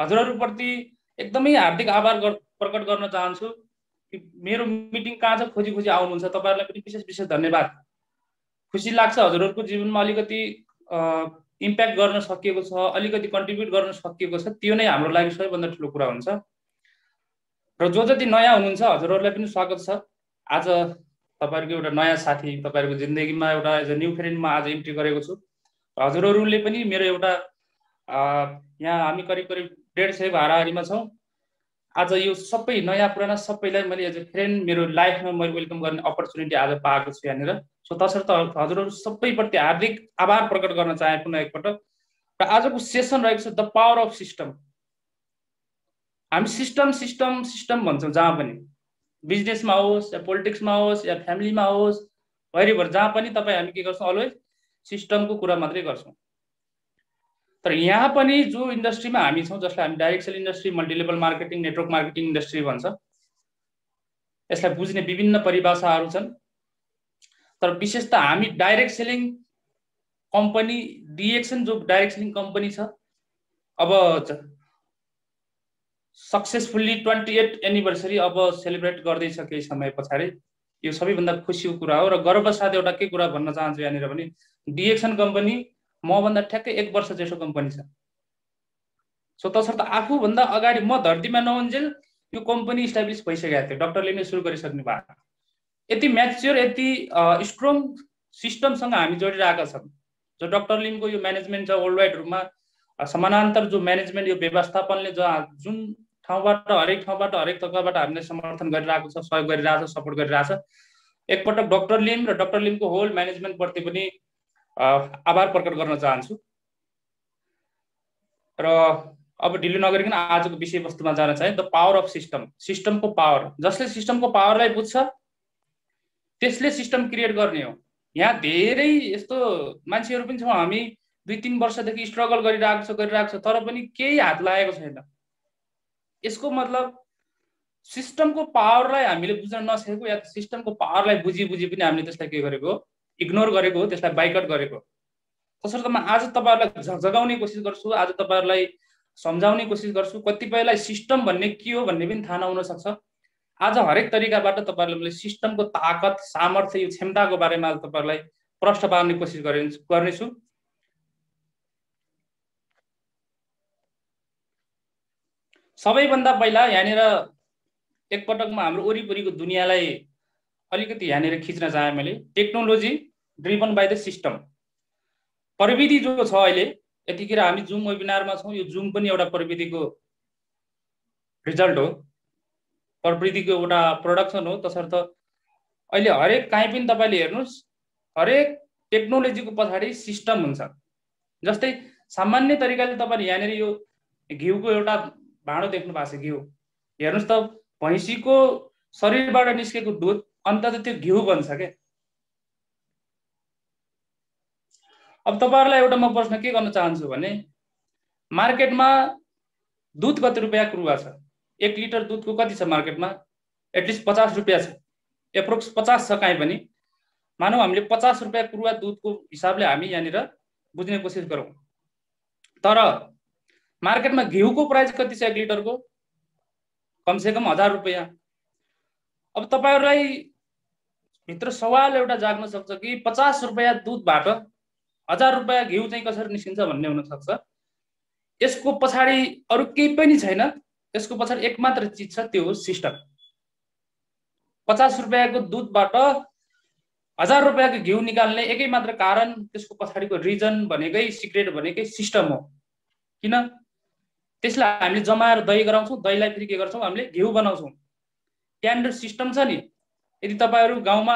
हजुरहरूप्रति एकदमै हार्दिक आभार प्रकट गर्न चाहन्छु कि मेरो मिटिङ कहाँ छ खोजी खोजी आउनुहुन्छ। तपाईँहरूलाई पनि विशेष विशेष धन्यवाद। खुसी लाग्छ हजुरहरूको जीवनमा अलिकति इम्प्याक्ट गर्न सकिएको छ, अलिकति कन्ट्रिब्युट गर्न सकिएको छ, त्यो नै हाम्रो लागि सबैभन्दा ठुलो कुरा हुन्छ। र जो जति नयाँ हुनुहुन्छ हजुरहरूलाई पनि स्वागत छ। आज तपाईँहरूको एउटा नयाँ साथी तपाईँहरूको जिन्दगीमा एउटा एज अ न्यू फ्रेन्डमा आज इन्ट्री गरेको छु। हजुरहरूले पनि मेरो एउटा यहाँ हामी करिब करिब 150 हाराहारीमा छौँ। आज यो सबै नयाँ पुराना सबैलाई मैले एज अ फ्रेन्ड मेरो लाइफमा मैले वेलकम गर्ने अपर्च्युनिटी आज पाएको छु यहाँनिर। सो तसर्थ हजुरहरू सबैप्रति हार्दिक आभार प्रकट गर्न चाहे पुनः एकपटक। र आजको सेसन रहेको छ द पावर अफ सिस्टम। हामी सिस्टम सिस्टम सिस्टम भन्छौँ जहाँ पनि, बिजनेसमा होस् या पोलिटिक्समा होस् या फ्यामिलीमा होस्, वरिभर जहाँ पनि तपाईँ हामी के गर्छौँ अलवेज सिस्टमको कुरा मात्रै गर्छौँ। तर यहाँ पनि जो इन्डस्ट्रीमा हामी छौँ जसलाई हामी direct sell industry, multilevel marketing, network marketing industry भन्छ, यसलाई बुझ्ने विभिन्न परिभाषाहरू छन्। तर विशेष त हामी डाइरेक्ट सेलिङ कम्पनी डिएक्सन जो डाइरेक्ट सेलिङ कम्पनी छ, अब सक्सेसफुल्ली 28 एनिभर्सरी अब सेलिब्रेट गर्दैछ केही समय पछाडि। यो सबैभन्दा खुसीको कुरा हो। र गर्व साथ एउटा के कुरा भन्न चाहन्छु यहाँनिर भने, डिएक्सन कम्पनी मभन्दा ठ्याक्कै 1 वर्ष जसो कम्पनी छ। सो तसर्थ आफूभन्दा अगाडि म धरतीमा नहुन्जेल यो कम्पनी इस्टाब्लिस भइसकेको थियो, डक्टरले नै सुरु गरिसक्नु भएको। यति म्याच्योर यति स्ट्रङ सिस्टमसँग हामी जोडिरहेका छौँ। जो डक्टर लिमको यो म्यानेजमेन्ट छ वर्ल्ड वाइड रूपमा समानान्तर जो म्यानेजमेन्ट यो व्यवस्थापनले जुन ठाउँबाट हरेक तहबाट हामीले समर्थन गरिरहेको छ, सहयोग गरिरहेछ, सपोर्ट गरिरहेछ। एकपटक डक्टर लिम र डक्टर लिमको होल म्यानेजमेन्टप्रति पनि आभार प्रकट गर्न चाहन्छु। र अब ढिलो नगरिकन आजको विषयवस्तुमा जान चाहे, द पावर अफ सिस्टम। सिस्टमको पावर, जसले सिस्टमको पावरलाई बुझ्छ त्यसले सिस्टम क्रिएट गर्ने हो। यहाँ धेरै यस्तो मान्छेहरू पनि छौँ हामी 2-3 वर्षदेखि स्ट्रगल गरिरहेको छ तर पनि केही हात लागेको छैन। यसको मतलब सिस्टमको पावरलाई हामीले बुझ्न नसकेको या सिस्टमको पावरलाई बुझी पनि हामीले त्यसलाई के गरेको हो, इग्नोर गरेको हो, त्यसलाई बाइकआउट गरेको। तसर्थ म आज तपाईहरुलाई जगाउने कोसिस गर्छु, आज तपाईहरुलाई सम्झाउने कोसिस गर्छु। कतिपयलाई सिस्टम भन्ने के हो भन्ने पनि थाहा नहुन सक्छ। आज हरेक तरिकाबाट तपाईहरुले सिस्टमको ताकत, सामर्थ्य, यो क्षमताको बारेमा तपाईहरुलाई प्रश्न पार्ने कोसिस गर्नेछु। सबैभन्दा पहिला यहाँनिर एकपटकमा हाम्रो वरिपरिको दुनियाँलाई अलिकति यहाँनिर खिच्न चाहे मैले। Technology driven by the system. प्रविधि जो छ अहिले, यतिखेर हामी जुम वेबिनारमा छौँ, यो जुम पनि एउटा प्रविधिको रिजल्ट हो, प्रविधिको एउटा प्रोडक्सन हो। तसर्थ अहिले हरेक कहीँ पनि तपाईले हेर्नुस्, हरेक टेक्नोलोजीको पछाडि सिस्टम हुन्छ। जस्तै सामान्य तरिकाले तपाईले यहाँनिर यो घिउको एउटा भाँडो देख्नु भएको छ। घिउ हेर्नुस् त, भैँसीको शरीरबाट निस्केको दुध अन्ततः त्यो घिउ बन्छ के। अब तपाईहरुलाई एउटा म प्रश्न के गर्न चाहन्छु भने, मार्केटमा दुध कति रुपैयाँ क्रुवा छ? 1 लिटर दुधको कति छ मार्केटमा? एटलिस्ट 50 रुपैयाँ छ, एप्रोक्स 50 छ कहीँ पनि। मानौ हामीले 50 रुपैयाँ क्रुवा दुधको हिसाबले हामी यहाँनिर बुझ्ने कोसिस गरौँ। तर मार्केटमा घिउको प्राइस कति छ 1 लिटरको? कमसेकम 1000 रुपैयाँ। अब तपाईहरुलाई भित्र सवाल एउटा जाग्न सक्छ कि 50 रुपैयाँ दुधबाट 1000 रुपैयाँ घिउ चाहिँ कसरी निस्किन्छ भन्ने हुन सक्छ। यसको पछाडि अरु केही पनि छैन, यसको पछाडि एक मात्र चीज छ, त्यो हो सिस्टम। 50 रुपैयाँको दुधबाट 1000 रुपैयाँको घिउ निकाल्ने एकै मात्र कारण, त्यसको पछाडिको रिजन भनेकै, सिक्रेट भनेकै सिस्टम हो। किन? त्यसलाई हामीले जमाएर दही गराउँछौँ, दहीलाई फेरि के गर्छौँ हामीले घिउ बनाउँछौँ। त्यहाँनिर सिस्टम छ नि। यदि तपाईहरु गाउँमा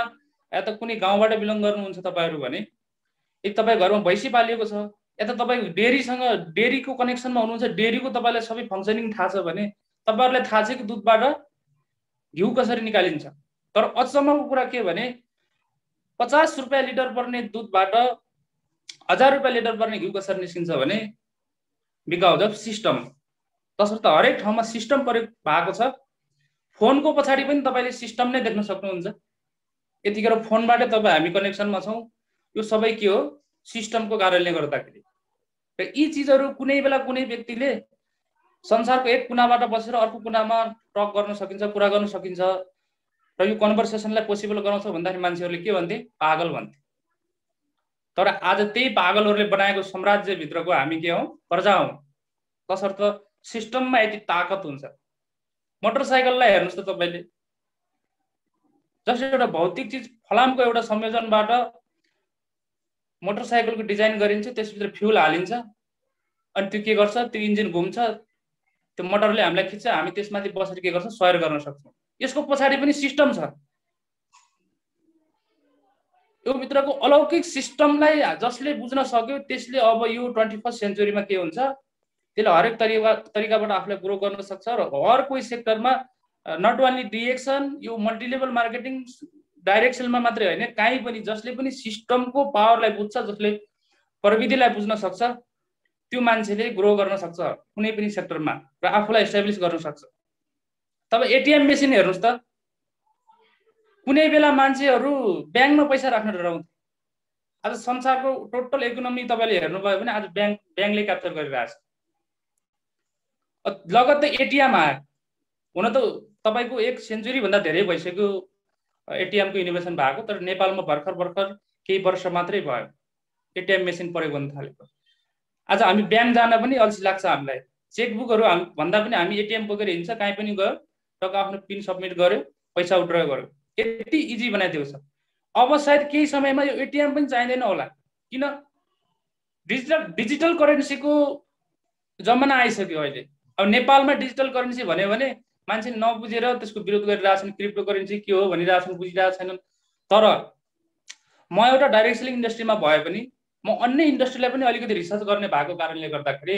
या त कुनै गाउँबाट बिलोङ गर्नुहुन्छ तपाईहरु भने, यदि तपाईँ घरमा भैँसी पालिएको छ या त तपाईँ डेरीसँग डेरीको कनेक्सनमा हुनुहुन्छ, डेरीको तपाईलाई सबै फङ्सनिङ थाहा छ भने तपाईहरुलाई थाहा छ कि दुधबाट घिउ कसरी निकालिन्छ। तर अचम्मको कुरा के भने 50 रुपैयाँ लिटर पर्ने दुधबाट 1000 रुपैयाँ लिटर पर्ने घिउ कसरी निस्किन्छ भने बिकज अफ सिस्टम। तसर्थ हरेक ठाउँमा सिस्टम प्रयोग भएको छ। फोनको पछाडि पनि तपाईले सिस्टम नै देख्न सक्नुहुन्छ। यतिखेर फोनबाट तपाईँ हामी कनेक्सनमा छौँ, यो सबै के हो? सिस्टमको कारणले गर्दाखेरि। र यी चीजहरु कुनै बेला कुनै व्यक्तिले संसारको एक कुनाबाट बसेर अर्को कुनामा टक गर्न सकिन्छ, कुरा गर्न सकिन्छ र यो कन्भर्सेसनलाई पोसिबल गराउँछ भन्दाखेरि मान्छेहरूले के भन्थे? पागल भन्थे। तर आज त्यही पागलहरूले बनाएको साम्राज्यभित्रको हामी के हौँ? प्रजा हौँ। तसर्थ सिस्टममा यति ताकत हुन्छ। मोटरसाइकललाई हेर्नुहोस् त तपाईँले, जस्तो एउटा भौतिक चिज फलामको एउटा संयोजनबाट मोटरसाइकलको डिजाइन गरिन्छ, त्यसभित्र फ्युल हालिन्छ, अनि त्यो के गर्छ? त्यो इन्जिन घुम्छ, त्यो मोटरले हामीलाई खिच्छ, हामी त्यसमाथि बसेर के गर्छ? सवार गर्न सक्छौँ। यसको पछाडि पनि सिस्टम छ। यो भित्रको अलौकिक सिस्टमलाई जसले बुझ्न सक्यो त्यसले अब यो 21st सेन्चुरीमा के हुन्छ? त्यसले हरेक तरिकाबाट आफूलाई ग्रो गर्न सक्छ र हर कोही सेक्टरमा नट ओन्ली डिरेक्सन, यो मल्टिलेभल मार्केटिङ डाइरेक्सनमा मात्रै होइन, कहीँ पनि जसले पनि सिस्टमको पावरलाई बुझ्छ, जसले प्रविधिलाई बुझ्न सक्छ, त्यो मान्छेले ग्रो गर्न सक्छ कुनै पनि सेक्टरमा र आफूलाई एस्टाब्लिस गर्न सक्छ। तब एटिएम मेसिन हेर्नुहोस् त, कुनै बेला मान्छेहरू ब्याङ्कमा पैसा राख्न डराउँथे। आज संसारको टोटल इकोनोमी तपाईँले हेर्नुभयो भने आज ब्याङ्कले क्याप्चर गरिरहेछ। लगत्तै एटिएम आयो। हुन त तपाईँको 1 सेन्चुरीभन्दा धेरै भइसक्यो एटिएमको इनोभेसन भएको, तर नेपालमा भर्खर केही वर्ष मात्रै भयो एटिएम मेसिन प्रयोग गर्न थालेको। आज हामी ब्याङ्क जान पनि अल्छी लाग्छ हामीलाई। चेकबुकहरू भन्दा पनि हामी एटिएम बोकेर हिँड्छ, कहीँ पनि गयो, टक्क आफ्नो पिन सबमिट गर्यो, पैसा विथड्र गर्यो। यति इजी बनाइदिएको छ। अब सायद केही समयमा यो एटिएम पनि चाहिँदैन होला, किन? डिजिटल करेन्सीको जमाना आइसक्यो अहिले। अब नेपालमा डिजिटल करेन्सी भन्यो भने मान्छेले नबुझेर त्यसको विरोध गरिरहेछन्, क्रिप्टो करेन्सी के हो भनिरहेछन्, बुझिरहेको छैनन्। तर म एउटा डाइरेक्ट सेलिङ इन्डस्ट्रीमा भए पनि म अन्य इन्डस्ट्रीलाई पनि अलिकति रिसर्च गर्ने भएको कारणले गर्दाखेरि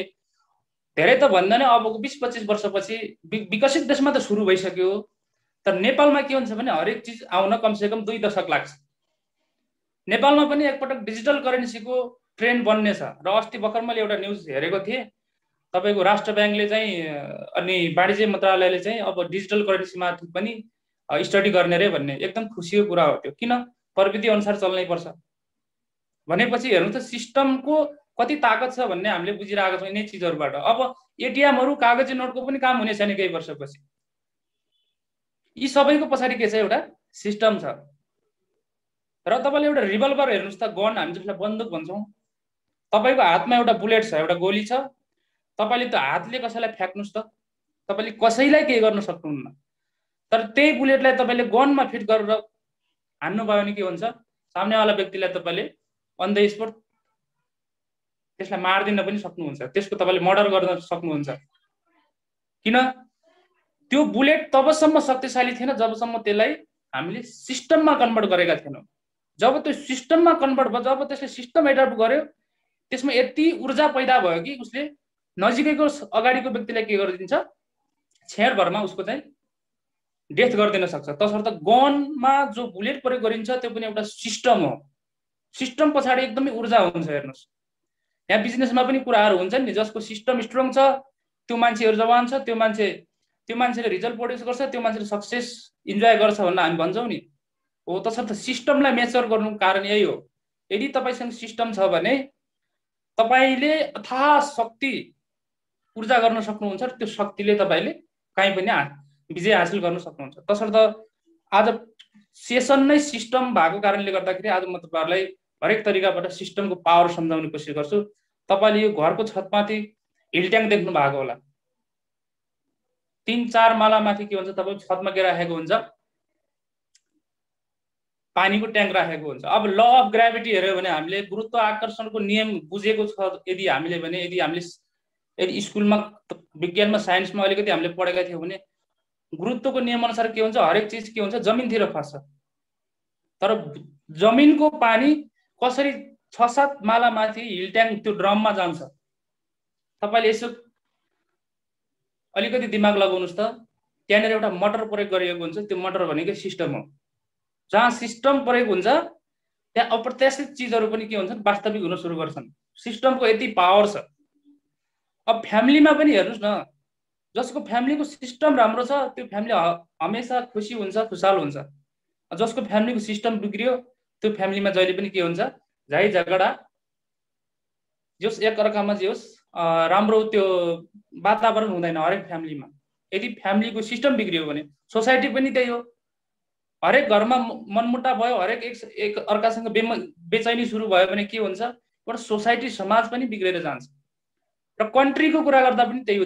धेरै त भन्दैन, अबको 20-25 वर्षपछि विकसित देशमा त सुरु भइसक्यो, तर नेपालमा के हुन्छ भने हरेक चिज आउन कमसेकम 2 दशक लाग्छ। नेपालमा पनि एकपटक डिजिटल करेन्सीको ट्रेन्ड बन्ने छ। र अस्ति भर्खर मैले एउटा न्युज हेरेको थिएँ, तपाईँको राष्ट्र ब्याङ्कले चाहिँ अनि वाणिज्य मन्त्रालयले चाहिँ अब डिजिटल करेन्सीमाथि पनि स्टडी गर्ने रे भन्ने एकदम खुसीको कुरा हो। त्यो किन? प्रविधि अनुसार चल्नै पर्छ भनेपछि हेर्नु त सिस्टमको कति ताकत छ भन्ने हामीले बुझिरहेका छौँ यिनै चिजहरूबाट। अब एटिएमहरू कागजी नोटको पनि काम हुने छैन केही वर्षपछि। यी सबैको पछाडि के छ? एउटा सिस्टम छ। र तपाईँले एउटा रिभल्भर हेर्नुहोस् त, गन हामी जसलाई बन्दुक भन्छौँ, तपाईँको हातमा एउटा बुलेट छ, एउटा गोली छ, तपाईँले त्यो हातले कसैलाई फ्याक्नुहोस् त, तपाईँले कसैलाई केही गर्न सक्नुहुन्न। तर त्यही बुलेटलाई तपाईँले गनमा फिट गरेर हान्नुभयो भने के हुन्छ? सामनेवाला व्यक्तिलाई तपाईँले अन द स्पट त्यसलाई मार्दिन पनि सक्नुहुन्छ, त्यसको तपाईँले मर्डर गर्न सक्नुहुन्छ। किन? त्यो बुलेट तबसम्म शक्तिशाली थिएन जबसम्म त्यसलाई हामीले सिस्टममा कन्भर्ट गरेका थिएनौँ। जब त्यो सिस्टममा कन्भर्ट भयो, जब त्यसले सिस्टम एडप्ट गर्यो, त्यसमा यति ऊर्जा पैदा भयो कि उसले नजिकैको अगाडिको व्यक्तिलाई के गरिदिन्छ? छेडभरमा उसको चाहिँ डेथ गरिदिन सक्छ। तसर्थ गनमा जो बुलेट प्रयोग गरिन्छ त्यो पनि एउटा सिस्टम हो। सिस्टम पछाडि एकदमै ऊर्जा हुन्छ। हेर्नुहोस्, यहाँ बिजनेसमा पनि कुराहरू हुन्छन् नि, जसको सिस्टम स्ट्रङ छ त्यो मान्छेहरू जवान छ, त्यो मान्छेले रिजल्ट प्रोड्युस गर्छ, त्यो मान्छेले सक्सेस इन्जोय गर्छ भनेर हामी भन्छौँ नि हो। तसर्थ सिस्टमलाई मेचर गर्नुको कारण यही हो। यदि तपाईँसँग सिस्टम छ भने तपाईँले अथाह शक्ति ऊर्जा गर्न सक्नुहुन्छ, त्यो शक्तिले तपाईँले कहीँ पनि विजय हासिल गर्न सक्नुहुन्छ। तसर्थ आज सेसन नै सिस्टम भएको कारणले गर्दाखेरि आज म तपाईँहरूलाई हरेक तरिकाबाट सिस्टमको पावर सम्झाउने कोसिस गर्छु। तपाईँले यो घरको छतमाथि हिल ट्याङ्क देख्नु भएको होला, 3-4 माला माथि के हुन्छ? तपाईँ छतमा के राखेको हुन्छ? पानीको ट्याङ्क राखेको हुन्छ। अब ल अफ ग्राभिटी हेऱ्यो भने हामीले गुरुत्व आकर्षणको नियम बुझेको छ यदि हामीले भने, यदि स्कुलमा विज्ञानमा साइन्समा अलिकति हामीले पढेका थियौँ भने गुरुत्वको नियम अनुसार के हुन्छ? हरेक चिज के हुन्छ? जमिनतिर खस्छ। तर जमिनको पानी कसरी 6-7 माला माथि हिल ट्याङ्क त्यो ड्रममा जान्छ? तपाईँले यसो अलिकति दिमाग लगाउनुहोस् त। त्यहाँनिर एउटा मोटर प्रयोग गरिएको हुन्छ, त्यो मोटर भनेको सिस्टम हो। जहाँ सिस्टम प्रयोग हुन्छ त्यहाँ अप्रत्याशित चिजहरू पनि के हुन्छन्? वास्तविक हुन सुरु गर्छन्। सिस्टमको यति पावर छ। अब फ्यामिलीमा पनि हेर्नुहोस् न, जसको फ्यामिलीको सिस्टम राम्रो छ त्यो फ्यामिली हमेसा खुसी हुन्छ, खुशाल हुन्छ। जसको फ्यामिलीको सिस्टम बिग्रियो त्यो फ्यामिलीमा जहिले पनि के हुन्छ? झै झगडा, जस एकअर्कामा जे होस् राम्रो त्यो वातावरण हुँदैन हरेक फ्यामिलीमा। यदि फ्यामिलीको सिस्टम बिग्रियो भने सोसाइटी पनि त्यही हो। हरेक घरमा मनमुटाव भयो, हरेक एक अर्कासँग बेचैनी सुरु भयो भने के हुन्छ, एउटा सोसाइटी समाज पनि बिग्रेर जान्छ। र कन्ट्रीको कुरा गर्दा पनि त्यही हो।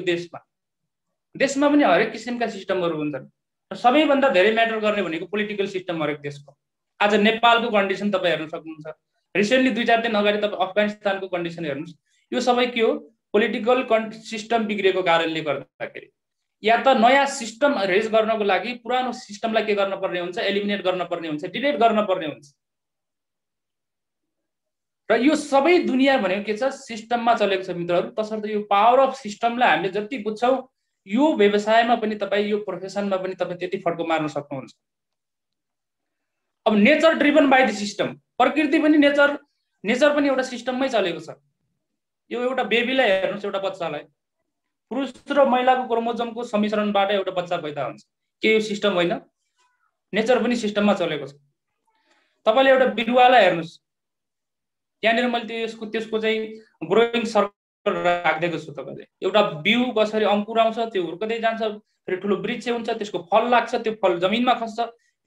देशमा पनि हरेक किसिमका सिस्टमहरू हुन्छन् र सबैभन्दा धेरै म्याटर गर्ने भनेको पोलिटिकल सिस्टम हरेक देशको। आज नेपालको कन्डिसन तपाईँ हेर्न सक्नुहुन्छ। रिसेन्टली 2-4 दिन अगाडि तपाईँ अफगानिस्तानको कन्डिसन हेर्नुहोस्। यो सबै के हो? पोलिटिकल सिस्टम बिग्रेको कारणले गर्दाखेरि। या त नयाँ सिस्टम रेज गर्नको लागि पुरानो सिस्टमलाई के गर्न पर्ने हुन्छ? एलिमिनेट गर्न पर्ने हुन्छ, डिलिट गर्न पर्ने हुन्छ। र यो सबै दुनियाँ भनेको के छ? सिस्टममा चलेको छ मित्रहरू। तसर्थ यो पावर अफ सिस्टमलाई हामीले जति बुझ्छौँ, यो व्यवसायमा पनि तपाईँ, यो प्रोफेसनमा पनि तपाईँ त्यति फड्को मार्न सक्नुहुन्छ। अब nature driven by the system, प्रकृति पनि नेचर पनि एउटा सिस्टममै चलेको छ। यो एउटा बेबीलाई हेर्नुहोस्, एउटा बच्चालाई पुरुष र महिलाको क्रोमोजोमको सम्मिश्रणबाट एउटा बच्चा पैदा हुन्छ। के यो सिस्टम होइन? नेचर पनि सिस्टममा चलेको छ। तपाईँले एउटा बिरुवालाई हेर्नुहोस्, त्यहाँनिर मैले त्यसको चाहिँ ग्रोइङ सर्कल राखिदिएको छु। तपाईँले एउटा बिउ कसरी अङ्कुर आउँछ, त्यो हुर्कदै जान्छ, फेरि ठुलो वृक्ष हुन्छ, त्यसको फल लाग्छ, त्यो फल जमिनमा खस्छ,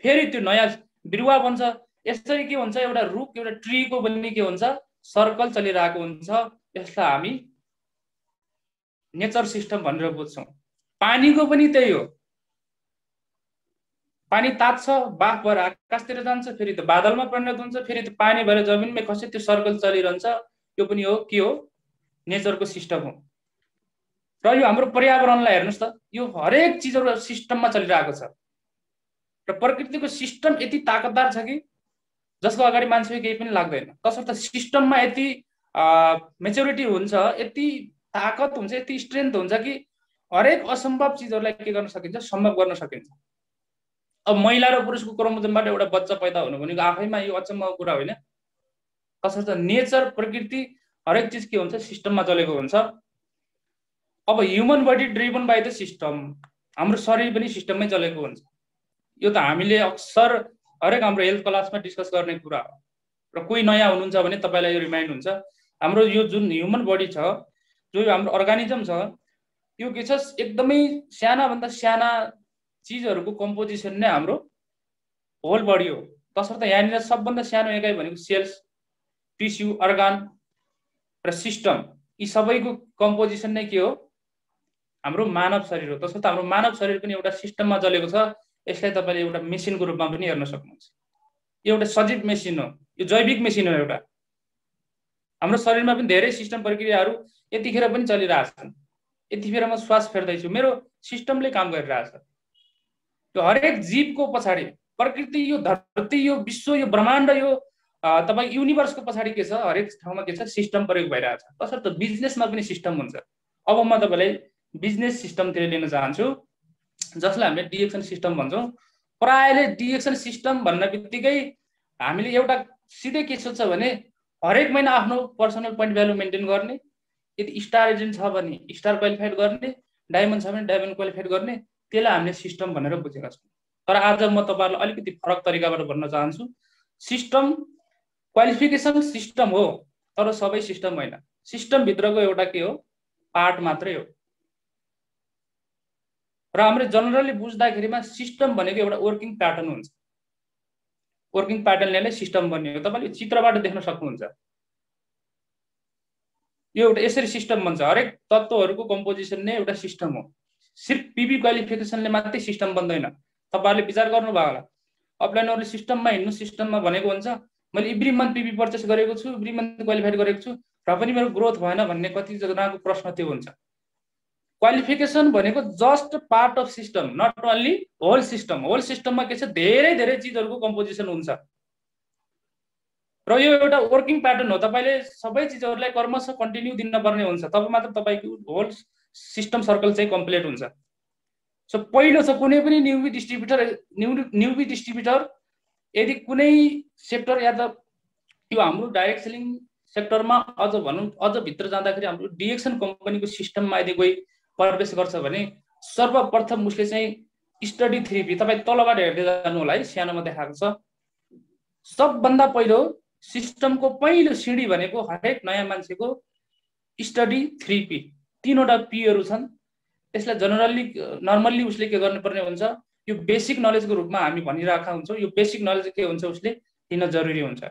फेरि त्यो नयाँ बिरुवा बन्छ। यसरी के हुन्छ? एउटा रुख, एउटा ट्रीको पनि के हुन्छ? सर्कल चलिरहेको हुन्छ। यसलाई हामी नेचर सिस्टम भनेर बुझ्छौँ। पानीको पनि त्यही हो। पानी तात्छ, बाफ भएर आकाशतिर जान्छ, फेरि त्यो बादलमा परिणत हुन्छ, फेरि त्यो पानी भएर जमिनमै खस्छ, त्यो सर्कल चलिरहन्छ। यो पनि हो के हो? नेचरको सिस्टम हो। र यो हाम्रो पर्यावरणलाई हेर्नुहोस् त, यो हरेक चिजहरू सिस्टममा चलिरहेको छ। र प्रकृतिको सिस्टम यति ताकतदार छ कि जसको अगाडि मान्छेको केही पनि लाग्दैन। तसर्थ सिस्टममा यति मेच्योरिटी हुन्छ, यति ताकत हुन्छ, यति स्ट्रेन्थ हुन्छ कि हरेक असम्भव चिजहरूलाई के गर्न सकिन्छ? सम्भव गर्न सकिन्छ। अब महिला र पुरुषको क्रोमोजोमबाट एउटा बच्चा पैदा हुनु भनेको आफैमा यो अचम्मको कुरा होइन। तसर्थ नेचर, प्रकृति, हरेक चिज के हुन्छ? सिस्टममा चलेको हुन्छ। अब human body driven by the system, हाम्रो शरीर पनि सिस्टममै चलेको हुन्छ। यो त हामीले अक्सर हरेक हाम्रो हेल्थ क्लासमा डिस्कस गर्ने कुरा हो। र कोही नयाँ हुनुहुन्छ भने तपाईँलाई यो रिमाइन्ड हुन्छ, हाम्रो यो जुन ह्युमन बडी छ, जो हाम्रो अर्गानिजम छ, यो के छ? एकदमै सानाभन्दा साना चिजहरूको कम्पोजिसन नै हाम्रो होल बडी हो। तसर्थ यहाँनिर सबभन्दा सानो एकाइ भनेको सेल्स, टिस्यु, अर्गान र सिस्टम, यी सबैको कम्पोजिसन नै के हो? हाम्रो मानव शरीर हो। तसर्थ हाम्रो मानव शरीर पनि एउटा सिस्टममा चलेको छ। यसलाई तपाईँले एउटा मेसिनको रूपमा पनि हेर्न सक्नुहुन्छ। यो एउटा सजीव मेसिन हो, यो जैविक मेसिन हो एउटा। हाम्रो शरीरमा पनि धेरै सिस्टम प्रक्रियाहरू यतिखेर पनि चलिरहेछन्। यतिखेर म श्वास फेर्दैछु, मेरो सिस्टमले काम गरिरहेछ। यो हरेक जीवको पछाडि प्रकृति, यो धरती, यो विश्व, यो ब्रह्माण्ड, यो तपाईँ युनिभर्सको पछाडि के छ? हरेक ठाउँमा के छ? सिस्टम प्रयोग भइरहेछ। तसर्थ बिजनेसमा पनि सिस्टम हुन्छ। अब म तपाईँलाई बिजनेस सिस्टमतिर लिन चाहन्छु, जसलाई हामीले डिएक्सन सिस्टम भन्छौँ। प्रायले डिएक्सन सिस्टम भन्न बित्तिकै हामीले एउटा सिधै के सोच्छ भने हरेक महिना आफ्नो पर्सनल पोइन्ट भ्यालु मेन्टेन गर्ने, यदि स्टार एजेन्ट छ भने स्टार क्वालिफाइड गर्ने, डायमन्ड छ भने डायमन्ड क्वालिफाइड गर्ने, त्यसलाई हामीले सिस्टम भनेर बुझेका छौँ। तर आज म तपाईँहरूलाई अलिकति फरक तरिकाबाट भन्न चाहन्छु। सिस्टम क्वालिफिकेसन सिस्टम हो, तर सबै सिस्टम होइन। सिस्टमभित्रको एउटा के हो? पार्ट मात्रै हो। र हामीले जनरली बुझ्दाखेरिमा सिस्टम भनेको एउटा वर्किङ प्याटर्न हुन्छ। वर्किङ प्याटर्नले सिस्टम बन्ने हो। तपाईँले चित्रबाट देख्न सक्नुहुन्छ। यो एउटा यसरी सिस्टम बन्छ। हरेक तत्त्वहरूको कम्पोजिसन नै एउटा सिस्टम हो। सिर्फ पिबी क्वालिफिकेसनले मात्रै सिस्टम बन्दैन। तपाईँहरूले विचार गर्नुभयो होला, अपलाइनहरूले सिस्टममा हिँड्नु, सिस्टममा भनेको हुन्छ मैले एभ्री मन्थ पिबी पर्चेस गरेको छु, एभ्री मन्थ क्वालिफाइड गरेको छु, र पनि मेरो ग्रोथ भएन भन्ने कतिजनाको प्रश्न त्यो हुन्छ। क्वालिफिकेसन भनेको just part of system, not only whole system. Whole सिस्टममा के छ? धेरै धेरै चिजहरूको कम्पोजिसन हुन्छ। र यो एउटा वर्किङ प्याटर्न हो। तपाईँले सबै चिजहरूलाई क्रमशः कन्टिन्यू दिन पर्ने हुन्छ, तब मात्र तपाईँको होल सिस्टम सर्कल चाहिँ कम्प्लिट हुन्छ। सो पहिलो छ कुनै पनि न्युबी डिस्ट्रिब्युटर यदि कुनै सेक्टर या त यो हाम्रो डाइरेक्ट सेलिङ सेक्टरमा अझ भनौँ, अझ भित्र जाँदाखेरि हाम्रो डिएक्सन कम्पनीको सिस्टममा यदि कोही प्रवेश गर्छ भने सर्वप्रथम उसले चाहिँ स्टडी 3P, तपाईँ तलबाट हेर्दै जानु होला है, सानोमा देखाएको छ। सबभन्दा पहिलो सिस्टमको पहिलो सिडी भनेको हरेक नयाँ मान्छेको स्टडी 3P, तीनवटा पीहरू छन्। त्यसलाई नर्मल्ली उसले के गर्नुपर्ने हुन्छ, यो बेसिक नलेजको रूपमा हामी भनिरहेका हुन्छौँ। यो बेसिक नलेज के हुन्छ उसले लिन जरुरी हुन्छ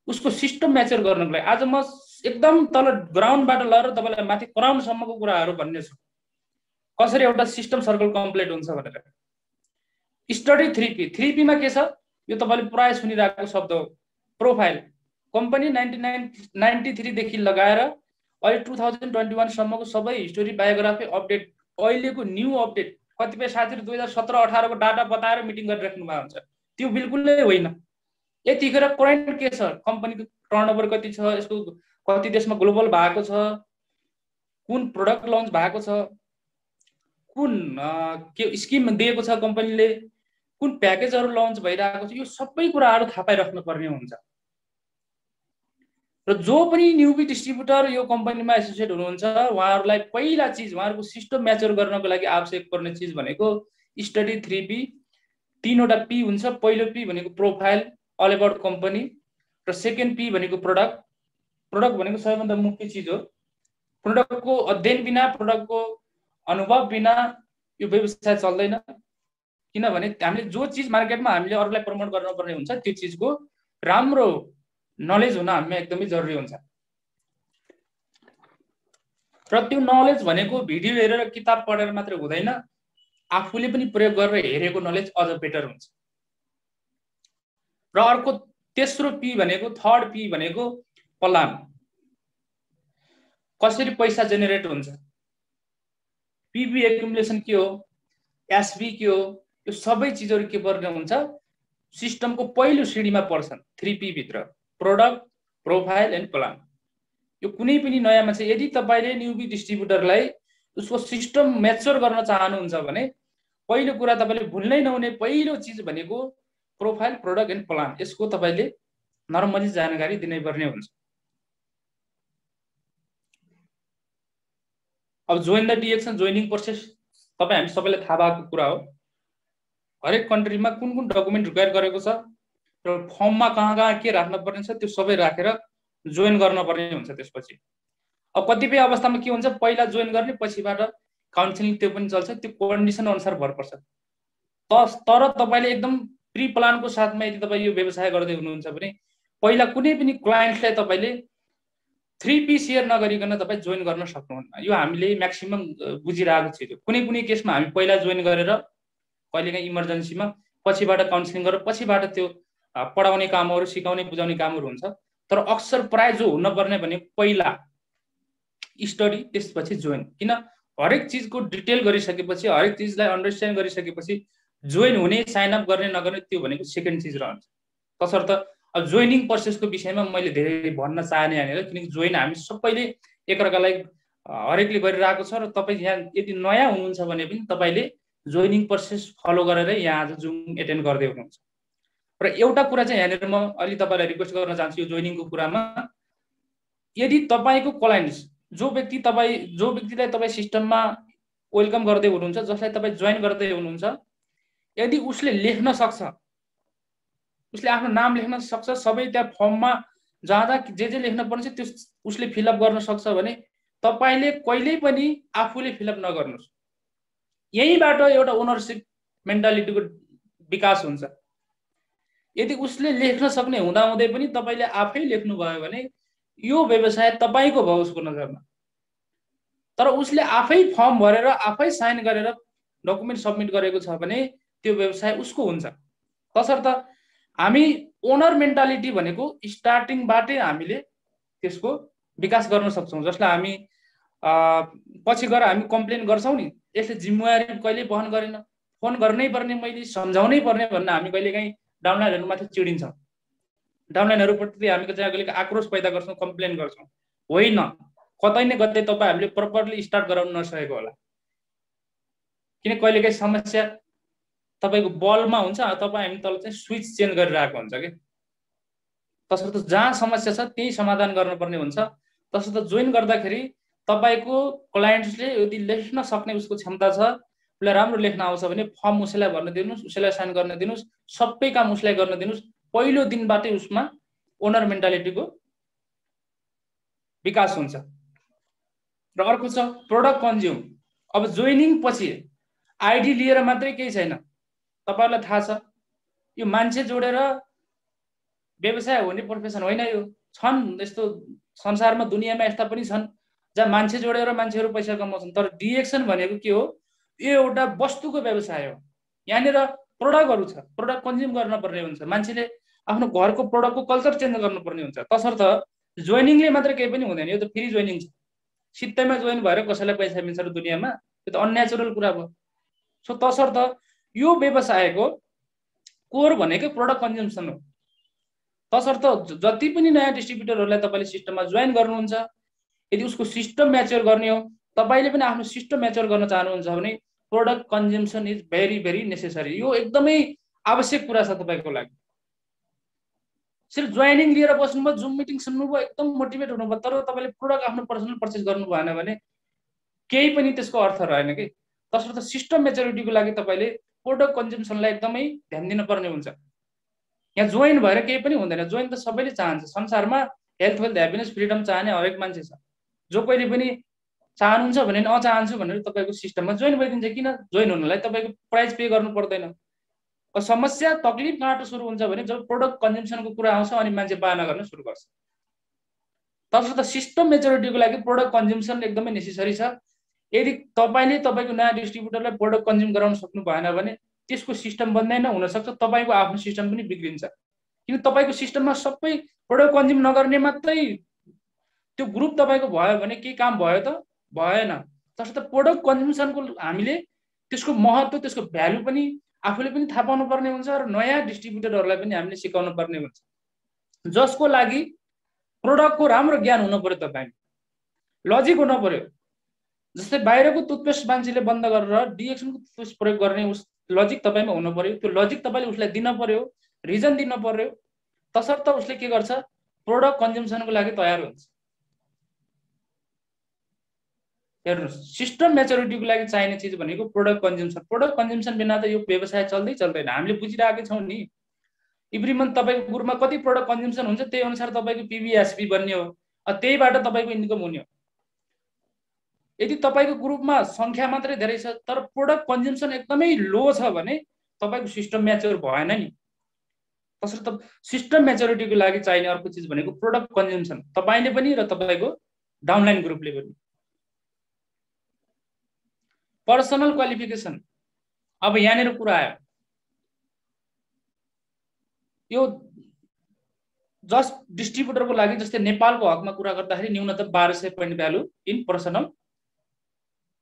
उसको सिस्टम म्याचर गर्नको लागि। आज म एकदम तल ग्राउन्डबाट लगेर तपाईँलाई माथि क्राउन्डसम्मको कुराहरू भन्ने छु, कसरी एउटा सिस्टम सर्कल कम्प्लिट हुन्छ भनेर। स्टडी 3P मा के छ, यो तपाईँले प्राय सुनिरहेको शब्द हो, प्रोफाइल। कम्पनी 1993 देखि लगाएर अहिले 2021 सम्मको सबै हिस्टोरी, बायोग्राफी, अपडेट, अहिलेको न्यू अपडेट। कतिपय साथीहरू 2017-18 को डाटा बताएर मिटिङ गरिराख्नु भएको हुन्छ, त्यो बिल्कुलै होइन। यतिखेर करेन्ट के छ, कम्पनीको टर्नओभर कति छ, यसको कति देशमा ग्लोबल भएको छ, कुन प्रोडक्ट लन्च भएको छ, कुन के स्किम दिएको छ कम्पनीले, कुन प्याकेजहरू लन्च भइरहेको छ, यो सबै कुराहरू थाहा पाइराख्नु पर्ने हुन्छ। र जो पनि न्युबी डिस्ट्रिब्युटर यो कम्पनीमा एसोसिएट हुनुहुन्छ उहाँहरूलाई पहिला चिज, उहाँहरूको सिस्टम म्याचर गर्नको लागि आवश्यक पर्ने चिज भनेको स्टडी 3P, तीनवटा पी हुन्छ। पहिलो पी भनेको प्रोफाइल, अल अबाउट कम्पनी, र सेकेन्ड पी भनेको प्रोडक्ट। प्रोडक्ट भनेको सबैभन्दा मुख्य चिज हो। प्रोडक्टको अध्ययन बिना, प्रोडक्टको अनुभव बिना यो व्यवसाय चल्दैन। किनभने हामीले जो चिज मार्केटमा हामीले अरूलाई प्रमोट गर्नुपर्ने हुन्छ त्यो चिजको राम्रो नलेज हुन हामीमा एकदमै जरुरी हुन्छ। र त्यो नलेज भनेको भिडियो हेरेर किताब पढेर मात्र हुँदैन, आफूले पनि प्रयोग गरेर हेरेको नलेज अझ बेटर हुन्छ। र अर्को तेस्रो पी भनेको, थर्ड पी भनेको प्लान। कसरी पैसा जेनेरेट हुन्छ, पीबी एक्युमुलेसन के हो, एसबी के हो, यो सबै चिजहरू के पर्ने हुन्छ सिस्टमको पहिलो सिडीमा पर्छन्। 3P भित्र प्रोडक्ट, प्रोफाइल एन्ड प्लान। यो कुनै पनि नयाँ मान्छे यदि तपाईले न्युबी डिस्ट्रिब्युटरलाई उसको सिस्टम म्याचर गर्न चाहनुहुन्छ भने पहिलो कुरा तपाईले भुल्नै नहुने पहिलो चिज भनेको प्रोफाइल, प्रोडक्ट एन्ड प्लान। यसको तपाईले नर्मली जानकारी दिनै पर्ने हुन्छ। अब join the DXN, joining process तपाई हामी सबैलाई थाहा भएको कुरा हो। हरेक कन्ट्रीमा कुन कुन डकुमेन्ट रिक्वायर गरेको छ र फर्ममा कहाँ के राख्न पर्ने छ त्यो सबै राखेर जोइन गर्न पर्ने हुन्छ। त्यसपछि अब कतिपय अवस्थामा के हुन्छ, पहिला जोइन गर्ने पछिबाट काउन्सिलिङ त्यो पनि चल्छ, त्यो कन्डिसन अनुसार भर पर्छ। तर तपाईले एकदम प्री प्लानको साथमा यदि तपाई यो व्यवसाय गर्दै हुनुहुन्छ भने पहिला कुनै पनि क्लाइन्टलाई तपाईले 3P शेयर नगरिकन तपाई जोइन गर्न सक्नुहुन्न। यो हामीले म्याक्सिमम बुझिरहेको चिज हो। कुनै कुनै केसमा हामी पहिला जोइन गरेर कहिलेकाहीँ इमर्जेन्सीमा पछिबाट काउन्सिलिङ गरेर पछिबाट त्यो पढाउने कामहरू, सिकाउने, बुझाउने कामहरू हुन्छ। तर अक्सर प्राय जो हुनुपर्ने भने पहिला स्टडी त्यसपछि जोइन। किन हरेक चिजको डिटेल गरिसकेपछि, हरेक चिजलाई अन्डरस्ट्यान्ड गरिसकेपछि जोइन हुने, साइन अप गर्ने नगर्ने त्यो भनेको सेकेन्ड चिज रहन्छ। तसर्थ अब जोइनिङ प्रोसेसको विषयमा मैले धेरै भन्न चाहने हैन, किनकि जोइन हामी सबैले एकअर्कालाई हरेकले गरिरहेको छ। र तपाई यहाँ यदि नयाँ हुनुहुन्छ भने पनि तपाईले जोइनिङ प्रोसेस फलो गरेर यहाँ आज जुम एटेन्ड गर्दै हुनुहुन्छ। र एउटा कुरा चाहिँ यहाँनिर म अलि तपाईलाई रिक्वेस्ट गर्न चाहन्छु यो जोइनिङको कुरामा, यदि तपाईको क्लाइन्ट जो व्यक्तिलाई तपाई सिस्टममा वेलकम गर्दै हुनुहुन्छ, जसलाई तपाई जोइन गर्दै हुनुहुन्छ, यदि उसले लेख्न सक्छ, उसले आफ्नो नाम लेख्न सक्छ, सबै त्यहाँ फर्ममा जहाँ जे लेख्न पर्छ त्यो उसले फिलअप गर्न सक्छ भने तपाईले कहिल्यै पनि आफूले फिलअप नगर्नुस्। यहीबाट एउटा ओनरशिप मेन्टालिटीको विकास हुन्छ। यदि उसले लेख्न सक्ने हुँदाहुँदै पनि तपाईले आफै लेख्नु भयो भने यो व्यवसाय तपाईको भयो उसको नजरमा। तर उसले आफै फर्म भरेर आफै साइन गरेर डकुमेन्ट सबमिट गरेको छ भने त्यो व्यवसाय उसको हुन्छ। तसर्थ हामी ओनर मेन्टालिटी भनेको स्टार्टिङबाटै हामीले त्यसको विकास गर्न सक्छौँ। जसलाई हामी पछि गएर हामी कम्प्लेन गर्छौँ नि, यसले जिम्मेवारी कहिले वहन गरेन, फोन गर्नै पर्ने, मैले सम्झाउनै पर्ने भन्न हामी कहिलेकाहीँ डाउनलाइनहरुमाथि चिडिन्छौँ। डाउनलाइनहरुप्रति हामी चाहिँ कहिलेकाहीँ आक्रोश पैदा गर्छौँ, कम्प्लेन गर्छौँ। होइन, कतै न कतै तपाईँ हामीले प्रपरली स्टार्ट गराउन नसकेको होला। किन कहिलेकाहीँ समस्या तपाईको बलमा हुन्छ, तपाईँ हामी तल चाहिँ स्विच चेन्ज गरिरहेको हुन्छ के। तसर्थ जहाँ समस्या छ त्यही समाधान गर्नुपर्ने हुन्छ। तसर्थ जोइन गर्दाखेरि तपाईको क्लाइन्टले यदि लेख्न सक्ने उसको क्षमता छ, उसलाई राम्रो लेख्न आउँछ भने फर्म उसैलाई भर्न दिनुस्, उसैलाई साइन गर्न दिनुस्, सबै काम उसलाई गर्न दिनुस्। पहिलो दिनबाटै उसमा ओनर मेन्टालिटीको विकास हुन्छ। र अर्को छ प्रोडक्ट कन्ज्युम। अब जोइनिङ पछि आइडी लिएर मात्रै केही छैन, तपाईहरुलाई थाहा छ यो मान्छे जोडेर व्यवसाय हुने प्रोफेसन होइन। यो छन् यस्तो संसारमा दुनियाँमा यस्ता पनि छन् जहाँ मान्छे जोडेर मान्छेहरू पैसा कमाउँछन्, तर डिएक्सन भनेको के हो? यो एउटा वस्तुको व्यवसाय हो। यहाँनिर प्रोडक्टहरू छ, प्रोडक्ट कन्ज्युम गर्न पर्ने हुन्छ, मान्छेले आफ्नो घरको प्रोडक्टको कल्चर चेन्ज गर्नुपर्ने हुन्छ। तसर्थ जोइनिङले मात्र केही पनि हुँदैन, यो त फ्री जोइनिङ छ। सित्तैमा जोइन भएर कसैलाई पैसा मिल्छ र दुनियाँमा? यो त अननेचुरल कुरा भयो। सो तसर्थ यो व्यवसायको कोर भनेको प्रोडक्ट कन्ज्युम्सन हो। तसर्थ जति पनि नयाँ डिस्ट्रिब्युटरहरूलाई तपाईँले सिस्टममा जोइन गर्नुहुन्छ, यदि उसको सिस्टम म्याच्योर गर्ने हो, तपाईँले पनि आफ्नो सिस्टम म्याच्योर गर्न चाहनुहुन्छ भने product consumption is very very necessary. यो एकदमै आवश्यक कुरा छ तपाईँको लागि। सिर्फ जोइनिङ लिएर बस्नुभयो, जुम मिटिङ सुन्नुभयो, एकदम मोटिभेट हुनुभयो, तर तपाईँले प्रोडक्ट आफ्नो पर्सनल पर्चेस गर्नु भएन भने केही पनि त्यसको अर्थ रहेन कि। तसर्थ सिस्टम मेच्योरिटीको लागि तपाईँले प्रोडक्ट कन्ज्युम्सनलाई एकदमै ध्यान दिनुपर्ने हुन्छ। यहाँ जोइन भएर केही पनि हुँदैन। जोइन त सबैले चाहन्छ संसारमा, हेल्थ वेल्थ ह्याप्पिनेस फ्रिडम चाहने हरेक मान्छे छ। जो कोहीले पनि चाहनुहुन्छ भने नचाहन्छु भनेर तपाईँको सिस्टममा जोइन भइदिन्छ। किन जोइन हुनलाई तपाईँको प्राइस पे गर्नु पर्दैन। समस्या तकलिफ कहाँबाट सुरु हुन्छ भने जब प्रोडक्ट कन्ज्युम्सनको कुरा आउँछ अनि मान्छे बाहना गर्न सुरु गर्छ। तसर्थ सिस्टम मेच्योरिटीको लागि प्रोडक्ट कन्ज्युम्सन एकदमै नेसेसरी छ। यदि तपाईँले तपाईँको नयाँ डिस्ट्रिब्युटरलाई प्रोडक्ट कन्ज्युम गराउन सक्नु भएन भने त्यसको सिस्टम बन्दैन, हुनसक्छ तपाईँको आफ्नो सिस्टम पनि बिग्रिन्छ। किन तपाईँको सिस्टममा सबै प्रोडक्ट कन्ज्युम नगर्ने मात्रै त्यो ग्रुप तपाईँको भयो भने के काम भयो त? भएन। तसर्थ प्रोडक्ट कन्ज्युम्सनको हामीले त्यसको महत्त्व, त्यसको भ्यालु पनि आफूले पनि थाहा पाउनु पर्ने हुन्छ र नयाँ डिस्ट्रिब्युटरहरूलाई पनि हामीले सिकाउनु पर्ने हुन्छ, जसको लागि प्रोडक्टको राम्रो ज्ञान हुनु पर्यो, तपाईँ लजिक हुनु पर्यो। जस्तै बाहिरको टुथपेस्ट मान्छेले बन्द गरेर डिएक्सनको टुथपेस्ट प्रयोग गर्ने उस लजिक तपाईँमा हुनु पर्यो। त्यो लजिक तपाईँले उसलाई दिन पर्यो, रिजन दिन पर्यो। तसर्थ उसले के गर्छ? प्रोडक्ट कन्ज्युम्सनको लागि तयार हुन्छ। हेर्नुहोस्, सिस्टम मेच्योरिटीको लागि चाहिने चिज भनेको प्रोडक्ट कन्ज्युम्सन। प्रोडक्ट कन्ज्युम्सन बिना त यो व्यवसाय चल्दै चल्दैन। हामीले बुझिरहेकै छौँ नि। एभ्री मन्थ तपाईँको ग्रुपमा कति प्रोडक्ट कन्ज्युम्सन हुन्छ त्यही अनुसार तपाईँको पिभीएसपी बन्ने हो, त्यहीबाट तपाईँको इन्कम हुने हो। यदि तपाईँको ग्रुपमा सङ्ख्या मात्रै धेरै छ तर प्रोडक्ट कन्ज्युम्सन एकदमै लो छ भने तपाईँको सिस्टम म्याच्योर भएन नि। तसर्थ सिस्टम म्याच्योरिटीको लागि चाहिने अर्को चिज भनेको प्रोडक्ट कन्ज्युम्सन, तपाईँले पनि र तपाईँको डाउनलाइन ग्रुपले पनि। Personal qualification. अब यहाँनिर कुरा आयो, यो जस्ट डिस्ट्रिब्युटरको लागि जस्तै नेपालको हकमा कुरा गर्दाखेरि न्यूनतम 1200 point value in personal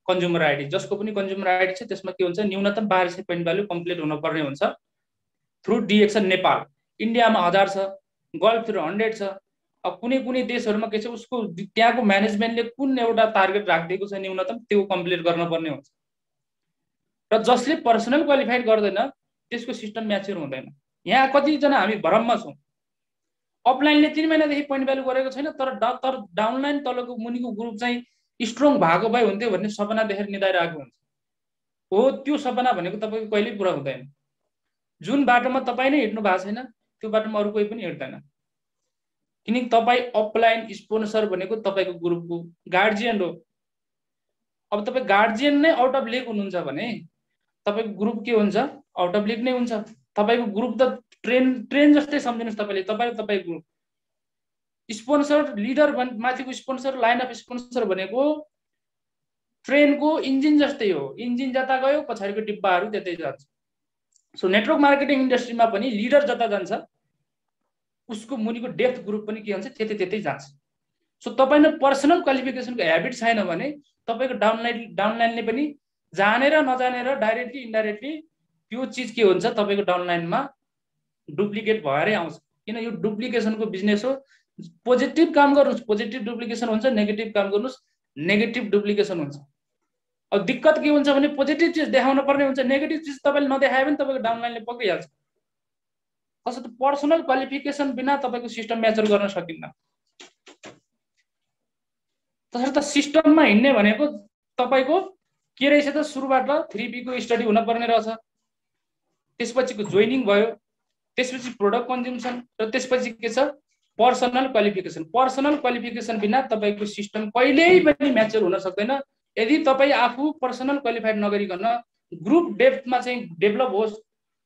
consumer ID, जसको पनि कन्ज्युमर आइडी छ त्यसमा के हुन्छ, न्यूनतम 1200 पोइन्ट भ्यालु कम्प्लिट हुनुपर्ने हुन्छ थ्रु डिएक्सन नेपाल। इन्डियामा 1000 छ, गल्फतिर 100 छ। अब कुनै कुनै देशहरूमा के छ, उसको त्यहाँको म्यानेजमेन्टले कुन एउटा टार्गेट राखिदिएको छ न्यूनतम, त्यो कम्प्लिट गर्नुपर्ने हुन्छ। र जसले पर्सनल क्वालिफाइड गर्दैन त्यसको सिस्टम म्याच्योर हुँदैन। यहाँ कतिजना हामी भ्रममा छौँ, अपलाइनले 3 महिनादेखि पोइन्ट भ्यालु गरेको छैन, तर डाउनलाइन तलको मुनिको ग्रुप चाहिँ स्ट्रङ भएको भए हुन्थ्यो भन्ने सपना देखेर निदाइरहेको हुन्छ। हो, त्यो सपना भनेको तपाईँको कहिल्यै पुरा हुँदैन। जुन बाटोमा तपाईँ नै हिँड्नु भएको छैन त्यो बाटोमा अरू कोही पनि हिँड्दैन। किनकि तपाईँ अपलाइन स्पोन्सर भनेको तपाईँको ग्रुपको गार्जियन हो। अब तपाईँ गार्जियन नै आउट अफ लिग हुनुहुन्छ भने तपाईँको ग्रुप के हुन्छ? आउट अफ लिग नै हुन्छ। तपाईँको ग्रुप त ट्रेन जस्तै सम्झिनुहोस् तपाईँले। तपाईँको ग्रुप स्पोन्सर लिडर माथिको स्पोन्सर, लाइन अफ स्पोन्सर भनेको ट्रेनको इन्जिन जस्तै हो। इन्जिन जता गयो पछाडिको डिब्बाहरू त्यतै जान्छ। सो नेटवर्क मार्केटिङ इन्डस्ट्रीमा पनि लिडर जता जान्छ उसको मुनिको डेप्थ ग्रुप पनि के हुन्छ, त्यतै जान्छ। सो तपाईँले पर्सनल क्वालिफिकेसनको ह्याबिट छैन भने तपाईँको डाउनलाइनले पनि जानेर नजानेर डाइरेक्टली इन्डाइरेक्टली त्यो चिज के हुन्छ, तपाईँको डाउनलाइनमा डुप्लिकेट भएरै आउँछ। किन यो डुप्लिकेसनको बिजनेस हो। पोजिटिभ काम गर्नुहोस् पोजिटिभ डुप्लिकेसन हुन्छ, नेगेटिभ काम गर्नुहोस् नेगेटिभ डुप्लिकेसन हुन्छ। अब दिक्कत के हुन्छ भने पोजिटिभ चिज देखाउन पर्ने हुन्छ, नेगेटिभ चिज तपाईँले नदेखायो भने तपाईँको डाउनलाइनले पक्रिहाल्छ। तसर्थ पर्सनल क्वालिफिकेसन बिना तपाईँको सिस्टम म्याच्योर गर्न सकिन्न। तसर्थ सिस्टममा हिँड्ने भनेको तपाईँको के रहेछ त, सुरुबाट 3P को स्टडी हुन पर्ने रहेछ, त्यसपछिको जोइनिङ भयो, त्यसपछि प्रोडक्ट कन्ज्युम्सन, र त्यसपछि के छ पर्सनल क्वालिफिकेसन बिना तपाईको सिस्टम कहिल्यै पनि म्याच्योर हुन सक्दैन। यदि तपाईँ आफू पर्सनल क्वालिफाइड नगरिकन ग्रुप डेप्थमा चाहिँ डेभलप होस्,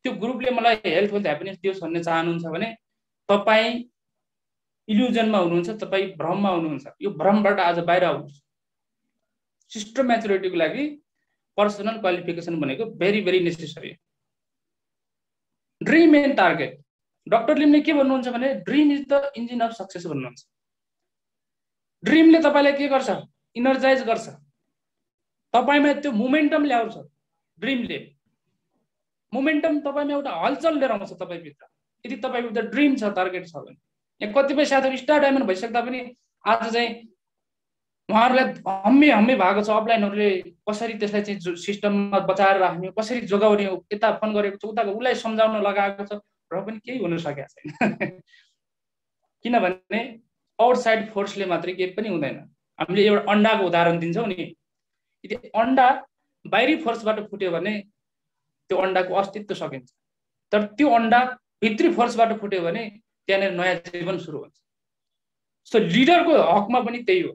त्यो ग्रुपले मलाई हेल्पफुल ह्याप्पिनेस दियोस् भन्ने चाहनुहुन्छ भने तपाईँ इल्युजनमा हुनुहुन्छ, तपाईँ भ्रममा हुनुहुन्छ। यो भ्रमबाट आज बाहिर आउनुहोस्। सिस्टम म्याच्योरिटीको लागि पर्सनल क्वालिफिकेसन भनेको very very necessary. Dream and target, doctor लिमले के भन्नुहुन्छ भने dream is the engine of success भन्नुहुन्छ। ड्रिमले तपाईँलाई के गर्छ? इनर्जाइज गर्छ, तपाईँमा त्यो मोमेन्टम ल्याउँछ। ड्रिमले मोमेन्टम तपाईँमा एउटा हलचल लिएर आउँछ तपाईँभित्र, यदि तपाईँभित्र ड्रिम छ, टार्गेट छ भने। यहाँ कतिपय साथीहरू स्टार डायमन्ड भइसक्दा पनि आज चाहिँ उहाँहरूलाई हम्मे भएको छ। अपलाइनहरूले कसरी त्यसलाई चाहिँ सिस्टममा बचाएर राख्ने, कसरी जोगाउने, यता फोन गरेको छ, उता उसलाई सम्झाउन लगाएको छ, र पनि केही हुन सकेको छैन। किनभने आउटसाइड फोर्सले मात्रै केही पनि हुँदैन। हामीले एउटा अन्डाको उदाहरण दिन्छौँ नि, यदि अन्डा बाहिरी फोर्सबाट फुट्यो भने त्यो अन्डाको अस्तित्व सकिन्छ, तर त्यो अन्डा भित्री फोर्सबाट फुट्यो भने त्यहाँनिर नयाँ जीवन सुरु हुन्छ। सो लिडरको हकमा पनि त्यही हो।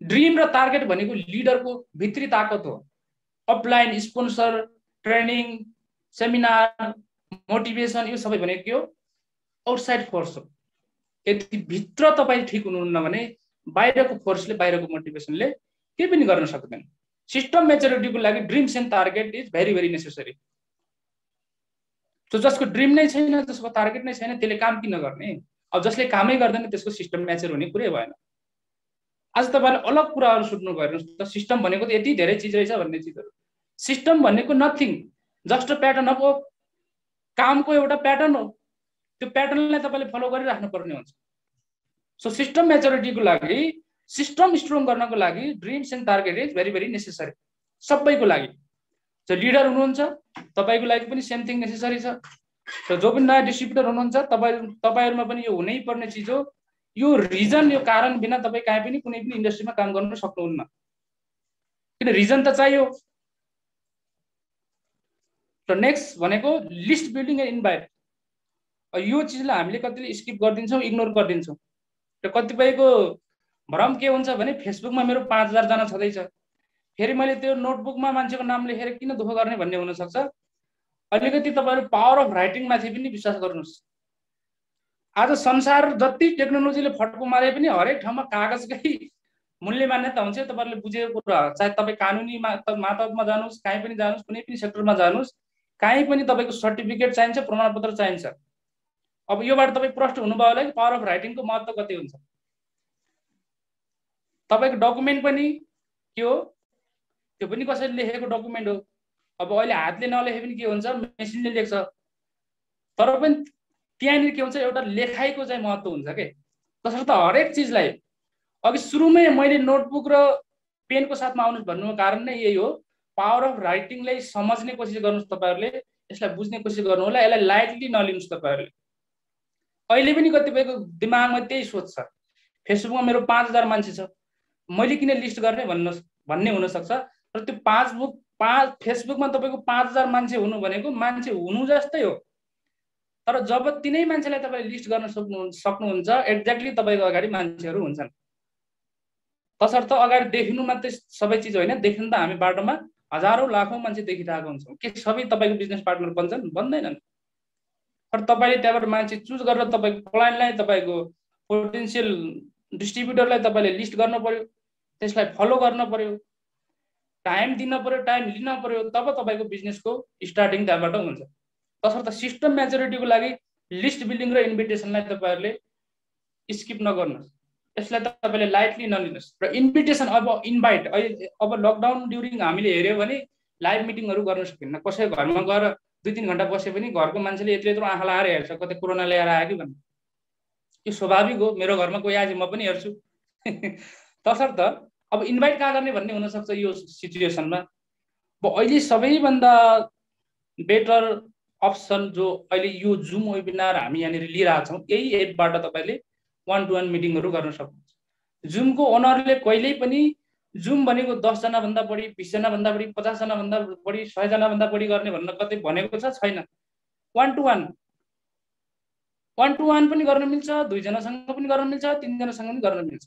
ड्रिम र टार्गेट भनेको लिडरको भित्री ताकत हो। Upline, sponsor, training, seminar, motivation, यो सबै भनेको के हो? आउटसाइड फोर्स हो। यदि भित्र तपाईँ ठिक हुनुहुन्न भने बाहिरको फोर्सले, बाहिरको मोटिभेसनले केही पनि गर्न सक्दैन। सिस्टम मेच्योरिटीको लागि dreams and target is very very necessary. So जसको ड्रिम नै छैन, जसको टार्गेट नै छैन, त्यसले काम किन गर्ने? अब जसले कामै गर्दैन त्यसको सिस्टम म्याच्योर हुने कुरै भएन। आज तपाईँले अलग कुराहरू सुन्नु भयो त, सिस्टम भनेको त यति धेरै चिज रहेछ भन्ने चिजहरू। सिस्टम भनेको nothing, just a pattern of कामको एउटा प्याटर्न हो। त्यो प्याटर्नलाई तपाईँले फलो गरिराख्नु पर्ने हुन्छ। सो सिस्टम म्याच्योरिटीको लागि, सिस्टम स्ट्रङ गर्नको लागि dreams and target is very very necessary, सबैको लागि। जो लिडर हुनुहुन्छ तपाईँको लागि पनि सेम थिङ नेसेसरी छ, र जो पनि नयाँ डिस्ट्रिब्युटर हुनुहुन्छ तपाईँहरूमा पनि यो हुनै पर्ने चिज हो। यो रिजन, यो कारण बिना तपाईँ कहीँ पनि कुनै पनि इन्डस्ट्रीमा काम गर्न सक्नुहुन्न, किन रिजन त चाहियो। र नेक्स्ट भनेको लिस्ट बिल्डिङ एन्ड इन्भाइट। यो चिजलाई हामीले कतिले स्किप गरिदिन्छौँ, इग्नोर गरिदिन्छौँ। र कतिपयको भ्रम के हुन्छ भने फेसबुकमा मेरो 5000 जना छँदैछ, फेरि मैले त्यो नोटबुकमा मान्छेको नाम लेखेर किन दुःख गर्ने भन्ने हुनसक्छ। अलिकति तपाईँहरू पावर अफ राइटिङमाथि पनि विश्वास गर्नुहोस्। आज संसार जति टेक्नोलोजीले फड्को मारे पनि हरेक ठाउँमा कागजकै मूल्य मान्यता हुन्छ। तपाईँहरूले बुझेको कुरा, चाहे तपाईँ कानुनी मातहतमा जानुहोस्, कहीँ पनि जानुहोस्, कुनै पनि सेक्टरमा जानुहोस्, कहीँ पनि तपाईँको सर्टिफिकेट चाहिन्छ, प्रमाणपत्र चाहिन्छ। अब योबाट तपाईँ प्रष्ट हुनुभयो होला कि पावर अफ राइटिङको महत्त्व कति हुन्छ। तपाईँको डकुमेन्ट पनि के हो? त्यो पनि कसैले लेखेको डकुमेन्ट हो। अब अहिले हातले नलेखे पनि के हुन्छ, मेसिनले लेख्छ, तर पनि त्यहाँनिर के हुन्छ, एउटा लेखाइको चाहिँ महत्त्व हुन्छ के। तसर्थ हरेक चिजलाई अघि सुरुमै मैले नोटबुक र पेनको साथमा आउनुहोस् भन्नुको कारण नै यही हो। पावर अफ राइटिङलाई समझ्ने कोसिस गर्नुहोस् तपाईँहरूले, यसलाई बुझ्ने कोसिस गर्नु होला, यसलाई लाइटली नलिनुहोस् तपाईँहरूले। अहिले पनि कतिपयको दिमागमा त्यही सोच छ, फेसबुकमा मेरो 5000 मान्छे छ, मैले किन लिस्ट गर्ने भन्ने हुनसक्छ। र त्यो फेसबुकमा तपाईँको 5000 मान्छे हुनु भनेको मान्छे हुनु जस्तै हो, तर जब तिनै मान्छेलाई तपाईँले लिस्ट गर्न सक्नुहुन्छ, एक्ज्याक्टली तपाईँको अगाडि मान्छेहरू हुन्छन्। तसर्थ अगाडि देखिनु मात्रै सबै चिज होइन, देखिनु त हामी बाटोमा हजारौँ लाखौँ मान्छे देखिरहेको हुन्छौँ। के सबै तपाईँको बिजनेस पार्टनर बन्छन्? बन्दैनन्। तर तपाईँले त्यहाँबाट मान्छे चुज गरेर तपाईँको क्लाइन्टलाई, तपाईँको पोटेन्सियल डिस्ट्रिब्युटरलाई तपाईँले लिस्ट गर्नु पर्यो, त्यसलाई फलो गर्न पर्यो, टाइम दिन पर्यो, टाइम लिन पर्यो, तब तपाईँको बिजनेसको स्टार्टिङ त्यहाँबाट हुन्छ। तसर्थ सिस्टम म्याच्योरिटीको लागि लिस्ट बिल्डिङ र इन्भिटेसनलाई तपाईँहरूले स्किप नगर्नुहोस्, यसलाई तपाईँले लाइटली नलिनुहोस्। र इन्भिटेसन, अब इन्भाइट, अब लकडाउन ड्युरिङ हामीले हेऱ्यौँ भने लाइभ मिटिङहरू गर्न सकिन्न। कसै घरमा गएर 2-3 घन्टा बसे पनि घरको मान्छेले यत्रो आँखा लाएर हेर्छ, कतै कोरोना ल्याएर आयो कि भन्ने। यो स्वाभाविक हो, मेरो घरमा कोही आएपछि म पनि हेर्छु। तसर्थ अब इन्भाइट कहाँ गर्ने भन्ने हुनसक्छ यो सिचुएसनमा। अब अहिले सबैभन्दा बेटर अप्सन जो अहिले यो जुम वेबिनार हामी यहाँनिर लिइरहेछौँ, यही एपबाट तपाईँले 1-to-1 मिटिङहरू गर्न सक्नुहुन्छ। जुमको ओनरले कहिल्यै पनि जुम भनेको 10 जना भन्दा बढी, 20 जना भन्दा बढी, 50 जना भन्दा बढी, 100 जना भन्दा बढी गर्ने भन्न कतै भनेको छैन। 1-to-1 1 to 1 पनि गर्न मिल्छ, 2 जनासँग पनि गर्न मिल्छ, 3 जनासँग पनि गर्न मिल्छ।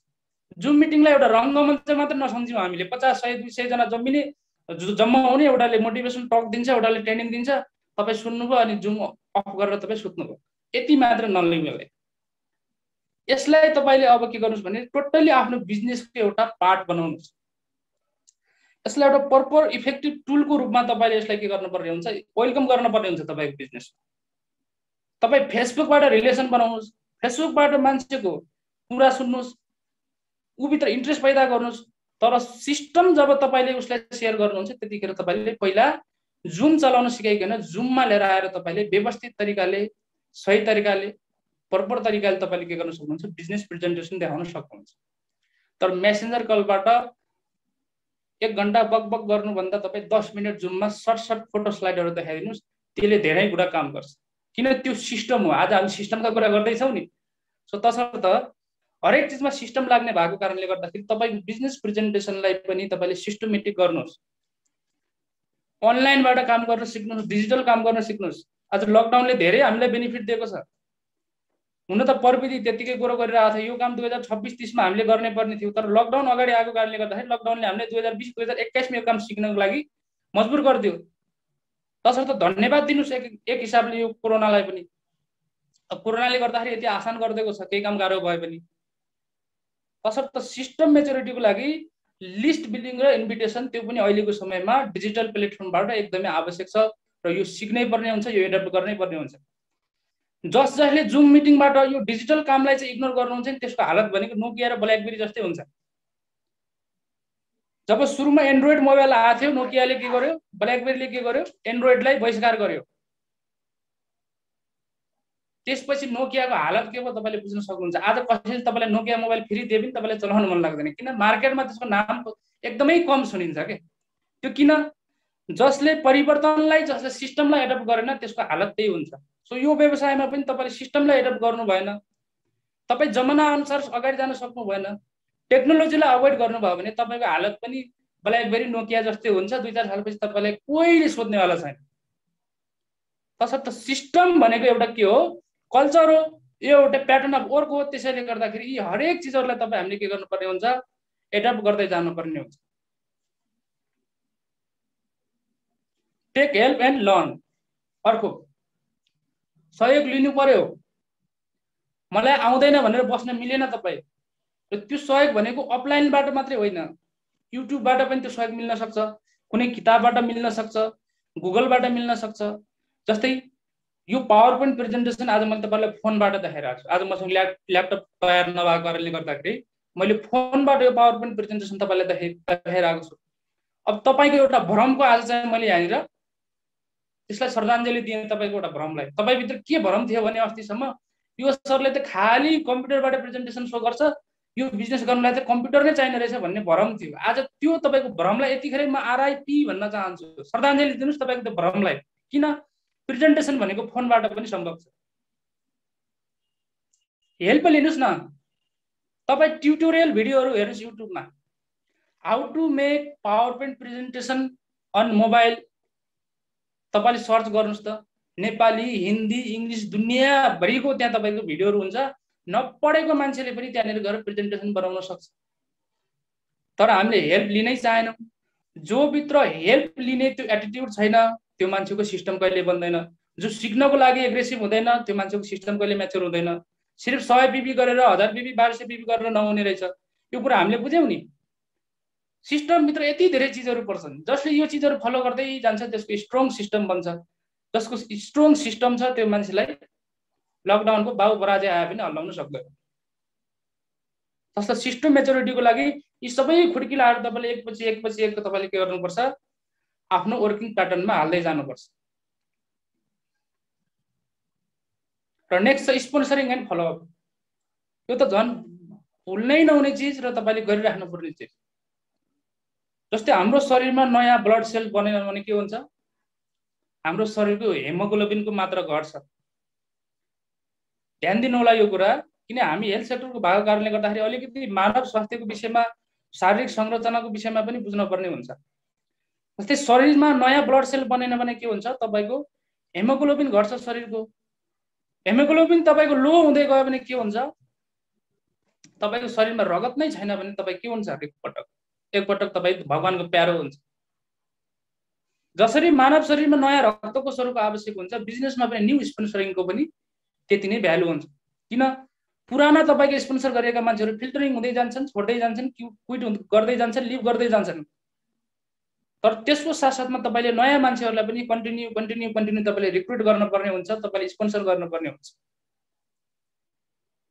जुम मिटिङलाई एउटा रङ्गमञ्च मात्र नसम्झौँ हामीले। 50, 100, 200 जना जम्मिने जम्मा हुने, एउटाले मोटिभेसन टक दिन्छ, एउटाले ट्रेनिङ दिन्छ, तपाईँ सुन्नुभयो अनि जुम अफ गरेर तपाईँ सुत्नुभयो। यति मात्र नलिउँ यसलाई। यसलाई तपाईँले अब के गर्नुहोस् भने टोटल्ली आफ्नो बिजनेसको एउटा पार्ट बनाउनुहोस्। यसलाई एउटा प्रपर इफेक्टिभ टुलको रूपमा तपाईँले यसलाई के गर्नुपर्ने हुन्छ, वेलकम गर्नुपर्ने हुन्छ तपाईँको बिजनेस। तपाईँ फेसबुकबाट रिलेसन बनाउनुहोस्, फेसबुकबाट मान्छेको कुरा सुन्नुहोस्, ऊभित्र इन्ट्रेस्ट पैदा गर्नुहोस्। तर सिस्टम जब तपाईँले उसलाई सेयर गर्नुहुन्छ त्यतिखेर तपाईँले पहिला जुम चलाउन सिकाइकन जुममा लिएर आएर तपाईँले व्यवस्थित तरिकाले, सही तरिकाले, प्रपर तरिकाले तपाईँले के गर्न सक्नुहुन्छ, बिजनेस प्रेजेन्टेसन देखाउन सक्नुहुन्छ। तर मेसेन्जर कलबाट 1 घण्टा बकबक गर्नुभन्दा तपाईँ 10 मिनट जुममा सर्ट फोटो स्लाइडहरू देखाइदिनुहोस्, त्यसले धेरै गुणा काम गर्छ। किन त्यो सिस्टम हो। आज हामी सिस्टमका कुरा गर्दैछौँ नि। सो तसर्थ हरेक चिजमा सिस्टम लाग्ने भएको कारणले गर्दाखेरि तपाईँको बिजनेस प्रेजेन्टेसनलाई पनि तपाईँले सिस्टमेटिक गर्नुहोस्। अनलाइनबाट काम गर्न सिक्नुहोस्, डिजिटल काम गर्न सिक्नुहोस्। आज लकडाउनले धेरै हामीलाई बेनिफिट दिएको छ। हुन त प्रविधि त्यतिकै कुरो गरिरहेको थियो। यो काम 2026-30 मा हामीले गर्ने पर्ने थियो, तर लकडाउन अगाडि आएको कारणले गर्दाखेरि लकडाउनले हामीले 2020-2021 मा यो काम सिक्नको लागि मजबुर गरिदियो। तसर्थ धन्यवाद दिनुस् एक हिसाबले यो कोरोनालाई पनि। कोरोनाले गर्दाखेरि यति आसान गरिदिएको छ, केही काम गाह्रो भए पनि। तसर्थ सिस्टम मेच्योरिटीको लागि लिस्ट बिल्डिङ र इन्भिटेसन त्यो पनि अहिलेको समयमा डिजिटल प्लेटफर्मबाट एकदमै आवश्यक छ र यो सिक्नै पर्ने हुन्छ, यो एडप्ट गर्नै पर्ने हुन्छ। जसले जुम मिटिङबाट यो डिजिटल कामलाई चाहिँ इग्नोर गर्नुहुन्छ नि त्यसको हालत भनेको नोकिया र ब्ल्याकबेरी जस्तै हुन्छ। जब सुरुमा एन्ड्रोइड मोबाइल आएको थियो नोकियाले के गर्यो, ब्ल्याकबेरीले के गर्यो, एन्ड्रोइडलाई बहिष्कार गर्यो। त्यसपछि नोकियाको हालत के भयो तपाईले बुझ्न सक्नुहुन्छ। आज कसैले तपाईलाई नोकिया मोबाइल फ्री दिए पनि तपाईलाई चलाउन मन लाग्दैन, किन मार्केटमा त्यसको नाम एकदमै कम सुनिन्छ के। त्यो किन, जसले परिवर्तनलाई, जसले सिस्टमलाई एडप्ट गरेन त्यसको हालत त्यही हुन्छ। सो यो व्यवसायमा पनि तपाईले सिस्टमलाई एडप्ट गर्नु भएन, तपाईँ जमाना अनुसार अगाडि जान सक्नु भएन, टेक्नोलोजीलाई अभोइड गर्नुभयो भने तपाईको हालत पनि ब्ल्याकबेरी नोकिया जस्तै हुन्छ। 2-4 सालपछि तपाईलाई कोहीले सोध्नेवाला छैन। तसर्थ सिस्टम भनेको एउटा के हो, कल्चर हो, यो एउटा प्याटर्न अफ वर्क हो। त्यसैले गर्दाखेरि यी हरेक चिजहरूलाई तपाईँ हामीले के गर्नुपर्ने हुन्छ, एडप्ट गर्दै जानुपर्ने हुन्छ। Take help and learn. अर्को सहयोग लिनु पर्यो। मलाई आउँदैन भनेर बस्न मिलेन तपाईँ, र त्यो सहयोग भनेको अफलाइनबाट मात्रै होइन, युट्युबबाट पनि त्यो सहयोग मिल्न सक्छ, कुनै किताबबाट मिल्न सक्छ, गुगलबाट मिल्न सक्छ। जस्तै यो पावर पोइन्ट प्रेजेन्टेसन आज मैले तपाईलाई फोनबाट देखाइरहेको छु। आज मसँग ल्यापटप तयार नभएको कारणले गर्दाखेरि मैले फोनबाट यो पावर पोइन्ट प्रेजेन्टेसन तपाईलाई देखाइरहेको छु। अब तपाईको एउटा भ्रमको आज चाहिँ मैले यहाँनिर त्यसलाई श्रद्धाञ्जली दिएँ। तपाईको एउटा भ्रमलाई, तपाईभित्र के भ्रम थियो भने अस्तिसम्म यो सरले त खाली कम्प्युटरबाट प्रेजेन्टेसन सो गर्छ, यो बिजनेस गर्नलाई त कम्प्युटर नै चाहिने रहेछ भन्ने भ्रम थियो। आज त्यो तपाईको भ्रमलाई यतिखेर म आरआइपी भन्न चाहन्छु, श्रद्धाञ्जली दिनुस् तपाईको त्यो भ्रमलाई। किन, प्रेजेन्टेसन भनेको फोनबाट पनि सम्भव छ। हेल्प लिनुस् न, तपाईँ ट्युटोरियल भिडियोहरू हेर्नुस् युट्युबमा, how to make PowerPoint presentation on mobile. तपाईले सर्च गर्नुस् त, नेपाली, हिन्दी, इङ्ग्लिस दुनियाँभरिको त्यहाँ तपाईको भिडियोहरू हुन्छ। नपढेको मान्छेले पनि त्यहाँनिर गएर प्रेजेन्टेसन बनाउन सक्छ। तर हामीले हेल्प लिनै चाहेनौँ। जो भित्र हेल्प लिने त्यो एटिट्युड छैन त्यो मान्छेको सिस्टम कहिले बन्दैन। जो सिक्नको लागि एग्रेसिभ हुँदैन त्यो मान्छेको सिस्टम कहिले म्याच्योर हुँदैन। सिर्फ 100 पिपी गरेर 1000 पिपी 1200 पिपी गरेर नहुने रहेछ। यो कुरा हामीले बुझ्यौँ नि। सिस्टमभित्र यति धेरै चिजहरू पर्छन्, जसले यो चिजहरू फलो गर्दै जान्छ त्यसको स्ट्रङ सिस्टम बन्छ। जसको स्ट्रङ सिस्टम छ त्यो मान्छेलाई लकडाउनको बाउ पराजय आए पनि हल्लाउन सक्दैन। जस्तो सिस्टम मेच्योरिटीको लागि यी सबै खुड्किलाहरू तपाईले एकपछि एक तपाईले के गर्नुपर्छ, आफ्नो वर्किङ प्याटर्नमा हाल्दै जानुपर्छ। र नेक्स्ट छ स्पोन्सरिङ एन्ड फलोअप। यो त झन् भुल्नै नहुने चिज र तपाईले गरिराख्नु पर्ने चिज। जस्तै हाम्रो शरीरमा नयाँ ब्लड सेल बनेन भने के हुन्छ, हाम्रो शरीरको हेमोग्लोबिनको मात्रा घट्छ। ध्यान दिनु होला यो कुरा, किन हामी हेल्थ सेक्टरको भएको कारणले गर्दाखेरि अलिकति मानव स्वास्थ्यको विषयमा, शारीरिक संरचनाको विषयमा पनि बुझ्न पर्ने हुन्छ। जस्तै शरीरमा नयाँ ब्लड सेल बनेन भने के हुन्छ, तपाईको हेमोग्लोबिन घट्छ शरीरको। हेमोग्लोबिन तपाईको लो हुँदै गयो भने के हुन्छ, तपाईको शरीरमा रगत नै छैन भने तपाई के हुन्छ, एकपटक तपाई भगवानको प्यारो हुन्छ। जसरी मानव शरीरमा नयाँ रक्तको स्वरूपको आवश्यक हुन्छ, बिजनेसमा पनि न्यू स्पोन्सरिङको पनि त्यति नै भ्यालु हुन्छ। किन पुराना तपाईको स्पोन्सर गरेका मान्छेहरू फिल्टरिङ हुँदै जान्छन्, छोड्दै जान्छन्, क्विट गर्दै जान्छन्, लिभ गर्दै जान्छन्। तर त्यसको साथसाथमा तपाईले नयाँ मान्छेहरूलाई पनि कन्टिन्यू तपाईले रिक्रुट गर्नुपर्ने हुन्छ, तपाईले स्पोन्सर गर्नुपर्ने हुन्छ।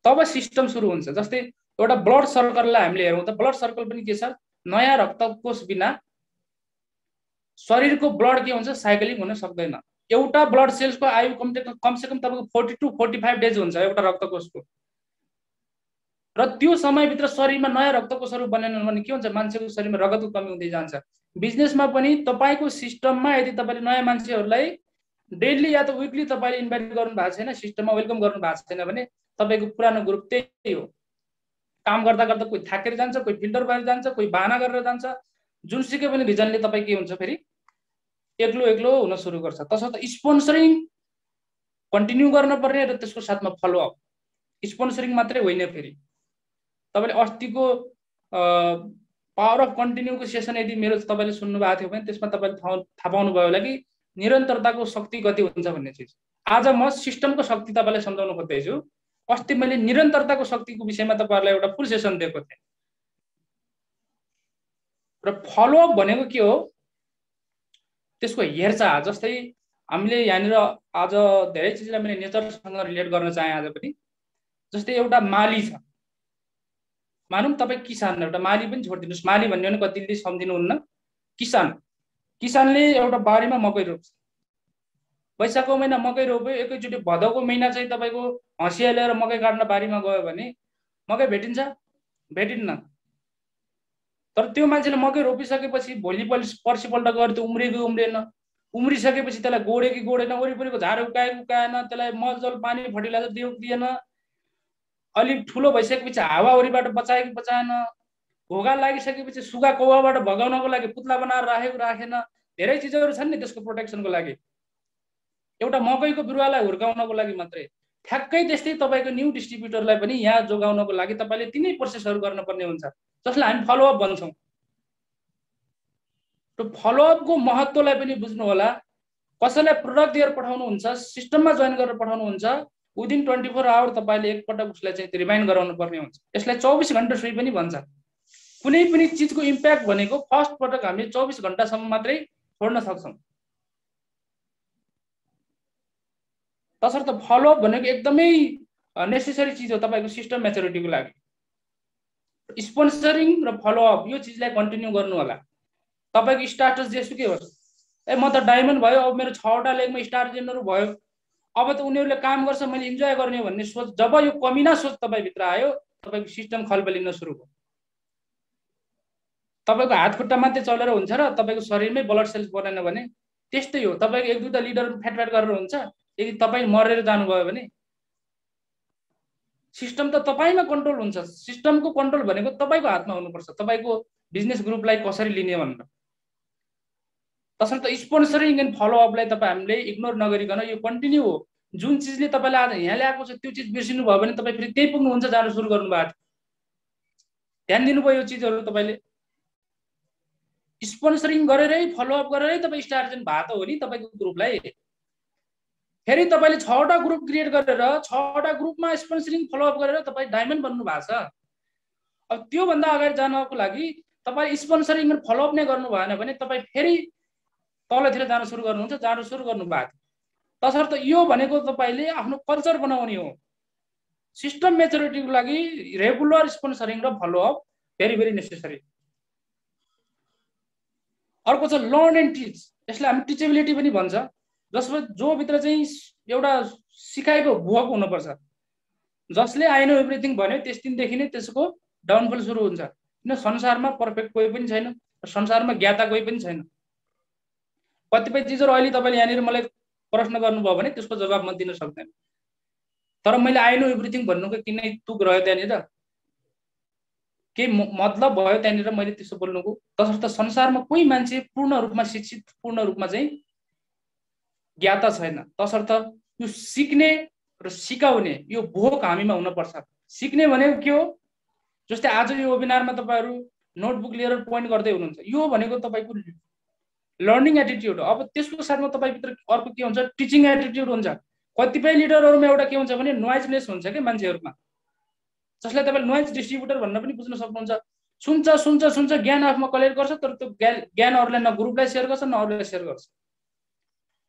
तब सिस्टम सुरु हुन्छ। जस्तै एउटा ब्लड सर्कललाई हामीले हेरौँ त ब्लड सर्कल पनि के छ, नयाँ रक्तकोष बिना शरीरको ब्लड के हुन्छ, साइक्लिङ हुन सक्दैन। एउटा ब्लड सेल्सको आयु कमसेकम तपाईको 40 to 45 डेज हुन्छ एउटा रक्तकोषको। र त्यो समयभित्र शरीरमा नयाँ रक्तकोषहरू बनेन भने के हुन्छ, मान्छेको शरीरमा रगतको कमी हुँदै जान्छ। बिजनेसमा पनि तपाईको सिस्टममा यदि तपाईले नयाँ मान्छेहरूलाई डेली या त विकली तपाईले इन्भाइट गर्नु भएको छैन, सिस्टममा वेलकम गर्नु भएको छैन भने तपाईको पुरानो ग्रुप त्यही हो। काम गर्दा गर्दा कोही थाकेर जान्छ, कोही फिल्टर भएर जान्छ, कोही बाहना गरेर जान्छ, जुनसुकै पनि रिजनले तपाई के हुन्छ, फेरि एक्लो हुन सुरु गर्छ। तसर्थ स्पोन्सरिङ कन्टिन्यू गर्नुपर्ने र त्यसको साथमा फलोअप। स्पोन्सरिङ मात्रै होइन, फेरि तपाईले अस्तिको पावर अफ कन्टिन्यूको सेसन यदि मेरो तपाईले सुन्नु भएको थियो भने त्यसमा तपाईले थाहा पाउनु भयो होला कि निरन्तरताको शक्ति कति हुन्छ भन्ने चिज। आज म सिस्टमको शक्ति तपाईलाई सम्झाउन खोज्दैछु। अस्ति मैले निरन्तरताको शक्तिको विषयमा तपाईहरुलाई एउटा फुल सेसन दिएको थिएँ। र फलोअप भनेको के हो, त्यसको हेरचाह। जस्तै हामीले यहाँनिर आज धेरै चिजलाई मैले नेचरसँग रिलेट गर्न चाहे आज पनि। जस्तै एउटा माली छ, मानौँ तपाईँ किसान, एउटा माली पनि छोडिदिनुहोस्, माली भन्ने भने कतिले सम्झिनुहुन्न, किसानले एउटा बारीमा मकै रोप्छ, वैशाखको महिना मकै रोप्यो, एकैचोटि भदौको महिना चाहिँ तपाईँको हँसिया लिएर मकै काट्न बारीमा गयो भने मकै भेटिन्छ, भेटिन्न। तर त्यो मान्छेले मकै रोपिसकेपछि भोलि पर्सिपल्ट गएर त्यो उम्रेन, उम्रिसकेपछि त्यसलाई गोड्यो कि गोडेन, वरिपरिको झार उकाएन, त्यसलाई मलजल पानी फर्टिलाइजर दिएन, अलिक ठुलो भइसकेपछि हावाहुरीबाट बचायो कि बचाएन, घोगा लागिसकेपछि सुगा कौवाबाट भगाउनको लागि पुतला बनाएर राखेन, धेरै चिजहरू छन् नि त्यसको प्रोटेक्सनको लागि। एउटा मकैको बिरुवालाई हुर्काउनको लागि मात्रै। ठ्याक्कै त्यस्तै तपाईको न्यू डिस्ट्रिब्युटरलाई पनि यहाँ जोगाउनको लागि तपाईले तिनै प्रोसेसहरू गर्नुपर्ने हुन्छ, जसलाई हामी फलोअप भन्छौँ। त्यो फलोअपको महत्त्वलाई पनि बुझ्नु होला। कसैलाई प्रोडक्ट दिएर पठाउनुहुन्छ, सिस्टममा जोइन गरेर पठाउनुहुन्छ, विदिन 24 आवर तपाईले एकपटक उसलाई चाहिँ रिमाइन्ड गराउनु पर्ने हुन्छ। यसलाई 24 घण्टा सुई पनि भन्छ। कुनै पनि चिजको इम्प्याक्ट भनेको फर्स्ट पटक हामीले 24 घण्टासम्म मात्रै छोड्न सक्छौँ। तसर्थ फलोअप भनेको एकदमै नेसेसरी चिज हो तपाईको सिस्टम म्याच्युरिटीको लागि। स्पोन्सरिङ र फलोअप यो चिजलाई कन्टिन्यू गर्नु होला। तपाईको स्टाटस जेसुकै होस्, म त डायमन्ड भयो, अब मेरो 6वटा लेगमा स्टार जेनहरू भयो, अब त उनीहरूले काम गर्छ, मैले इन्जोय गर्ने भन्ने सोच, जब यो कमिना सोच तपाईभित्र आयो, तपाईको सिस्टम खलबलिन सुरु भयो। तपाईको हात खुट्टा मात्रै चलेर हुन्छ र तपाईको शरीरमै ब्लड सेल्स बनेन भने त्यस्तै हो। तपाईको एक दुईटा लिडर फ्याट गरेर हुन्छ, यदि तपाईँ मरेर जानुभयो भने सिस्टम त तपाईमा कन्ट्रोल हुन्छ। सिस्टमको कन्ट्रोल भनेको तपाईको हातमा हुनुपर्छ, तपाईको बिजनेस ग्रुपलाई कसरी लिने भनेर। तसर्थ स्पोन्सरिङ एन्ड फलोअपलाई तपाईँ हामीले इग्नोर नगरिकन यो कन्टिन्यू हो। जुन चिजले तपाईलाई आज यहाँ ल्याएको छ त्यो चिज बिर्सिनु भयो भने तपाईँ फेरि त्यही पुग्नुहुन्छ जान सुरु गर्नुभएको। ध्यान दिनुभयो यो चिजहरू। तपाईले स्पोन्सरिङ गरेरै फलोअप गरेरै तपाईँ स्टार्जन भएको हो नि तपाईको ग्रुपलाई। फेरि तपाईले 6वटा ग्रुप क्रिएट गरेर 6वटा ग्रुपमा स्पोन्सरिङ फलोअप गरेर तपाईँ डायमन्ड बन्नु भएको छ। अब त्यो भन्दा अगाडि जानको लागि तपाईँ स्पोन्सरिङ र फलोअप नै गर्नु भएन भने तपाईँ फेरि तलतिर जान सुरु गर्नुभएको। तसर्थ यो भनेको तपाईले आफ्नो कल्चर बनाउने हो। सिस्टम म्याच्युरिटीको लागि रेगुलर स्पोन्सरिङ र फलोअप भेरी भेरी नेसेसरी। अर्को छ लर्न एन्ड टिच। यसलाई हामी टिचेबिलिटी पनि भन्छ, जसमा जो भित्र चाहिँ एउटा सिकाइको भुक हुनुपर्छ। जसले आई नो एभ्रिथिङ भन्यो त्यस दिनदेखि नै त्यसको डाउनफल सुरु हुन्छ। किन संसारमा पर्फेक्ट कोही पनि छैन, संसारमा ज्ञाता कोही पनि छैन। कतिपय चिजहरू अहिले तपाईले यहाँनिर मलाई प्रश्न गर्नुभयो भने त्यसको जवाब म दिन सक्दैन, तर मैले आई नो एभ्रिथिङ भन्नुको किन तुक रह्यो त्यहाँनिर, के मतलब भयो त्यहाँनिर मैले त्यसो बोल्नुको। तसर्थ संसारमा कोही मान्छे पूर्ण रूपमा शिक्षित, पूर्ण रूपमा चाहिँ ज्ञाता छैन। तसर्थ यो सिक्ने र सिकाउने यो भोक हामीमा हुनुपर्छ। सिक्ने भनेको के हो? जस्तै आज यो वेबिनारमा तपाईहरु नोटबुक लिएर पोइन्ट गर्दै हुनुहुन्छ, यो भनेको तपाईको लर्निङ एटिट्युड हो। अब त्यसको साथमा तपाईभित्र अर्को के हुन्छ? टिचिङ एटिट्युड हुन्छ। कतिपय लिडरहरुमा एउटा के हुन्छ भने नोइजनेस हुन्छ के मान्छेहरुमा, जसलाई तपाईले नोइज डिस्ट्रिब्युटर भन्न पनि बुझ्न सक्नुहुन्छ। सुन्छ सुन्छ सुन्छ ज्ञान आफूमा कलेक्ट गर्छ, तर त्यो ज्ञान अरूलाई न ग्रुपलाई सेयर गर्छ न अरूलाई सेयर गर्छ।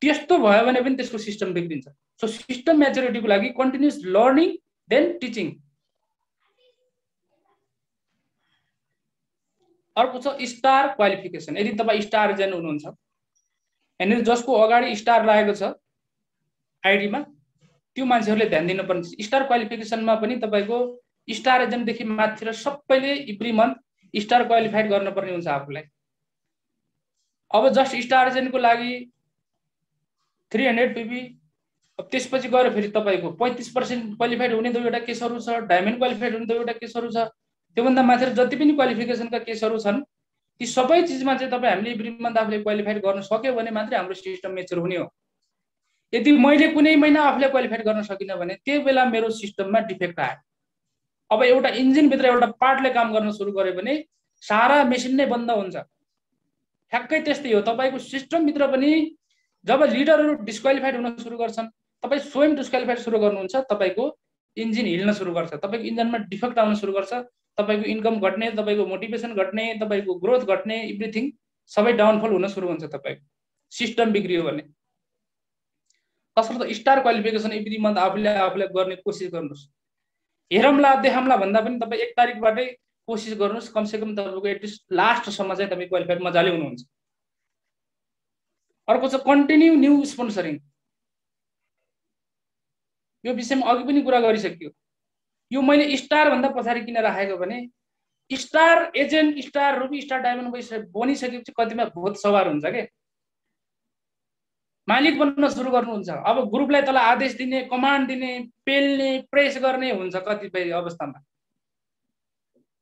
त्यस्तो भयो भने पनि त्यसको सिस्टम बिग्रिन्छ। सो सिस्टम म्याच्युरिटीको लागि कन्टिन्युअस लर्निङ देन टिचिङ। अर्को छ स्टार क्वालिफिकेसन। यदि तपाई स्टार एजेन्ट हुनुहुन्छ, यहाँनिर जसको अगाडि स्टार लागेको छ आईडीमा, त्यो मान्छेहरुले ध्यान दिनुपर्ने। स्टार क्वालिफिकेसनमा पनि तपाईको स्टार एजेन्ट देखि माथि र सबैले एभ्री मन्थ स्टार क्वालिफाइड गर्नुपर्ने हुन्छ आफूलाई। अब जस्ट स्टार एजेन्टको लागि 300 पीबी, अब त्यसपछि गएर फेरि तपाईको 35% क्वालिफाइड हुने दुईवटा केसहरु छ, डायमन्ड क्वालिफाइड हुने दुईवटा केसहरु छ। त्योभन्दा माथि जति पनि क्वालिफिकेसनका केसहरु छन्, ती सबै चीजमा चाहिँ तपाई हामीले एभ्री मन्थ आफूले क्वालिफाइड गर्न सक्यो भने मात्रै हाम्रो सिस्टम मेच्योर हुने हो। यदि मैले कुनै महिना आफूले क्वालिफाइड गर्न सकिन भने त्यो बेला मेरो सिस्टममा डिफेक्ट आयो। अब एउटा इन्जिन भित्र एउटा पार्टले काम गर्न सुरु गर्यो भने सारा मेसिन नै बन्द हुन्छ। ठ्याक्कै त्यस्तै हो, तपाईको सिस्टम भित्र पनि जब लिडरहरु डिस्क्वालिफाइड हुन सुरु गर्छन्, तपाई स्वयं डिस्क्वालिफाइड सुरु गर्नुहुन्छ, तपाईको इन्जिन हिल्न सुरु गर्छ, तपाईको इन्जिनमा डिफेक्ट आउन सुरु गर्छ, तपाईको इन्कम घट्ने, तपाईको मोटिभेसन घट्ने, तपाईको ग्रोथ घट्ने, एभ्रीथिङ सबै डाउनफल हुन सुरु हुन्छ तपाईको सिस्टम बिग्रियो भने। त्यसर्थ स्टार क्वालिफिकेसन एभ्री मन्थ आफूले गर्ने कोसिस गर्नुस्। हेरौँला देखाउँला भन्दा पनि तपाई 1 तारिखबाटै कोसिस गर्नुस्, कमसेकम तपाईको एटलिस्ट लास्ट सम्म चाहिँ तपाई क्वालिफाइड मजाले हुनुहुन्छ। अर्को छ कन्टिन्यू न्यू स्पोन्सरिङ। यो विषयमा अघि पनि कुरा गरिसकियो। यो मैले स्टार भन्दा पछाडी किन राखेको भने star agent, star ruby, star diamond बनिसकेपछि कतिमा भूत सवार हुन्छ के, मालिक बन्न सुरु गर्नुहुन्छ। अब ग्रुपलाई तल आदेश दिने, कमान्ड दिने, पेल्ने, प्रेस गर्ने हुन्छ कतिपय अवस्थामा।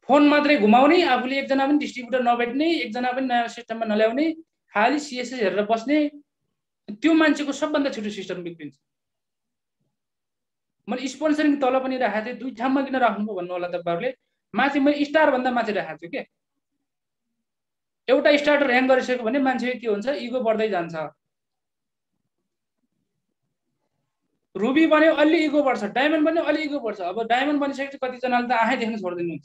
फोन मात्रै घुमाउने, आफूले एकजना पनि डिस्ट्रिब्युटर नभेट्ने, एकजना पनि नयाँ सिस्टममा नल्याउने, खाली सीएसएस हेरेर बस्ने, त्यो मान्छेको सबभन्दा छिटो सिस्टम बिग्रिन्छ। मैले स्पोन्सरिङ तल पनि राखेको थिएँ, दुई ठाउँमा किन राख्नुभयो भन्नु होला तपाईहरुले। माथि मैले स्टार भन्दा माथि राखेको छु के, एउटा स्टार र्याङ्क गरिसक्यो भने मान्छेको के हुन्छ, इगो बढ्दै जान्छ। रुबी बन्यो अलि इगो बढ्छ, डायमन्ड बन्यो अलि इगो बढ्छ। अब डायमन्ड बनिसकेपछि कतिजनाले त आँखै देख्न छोड्दिनुहुन्छ।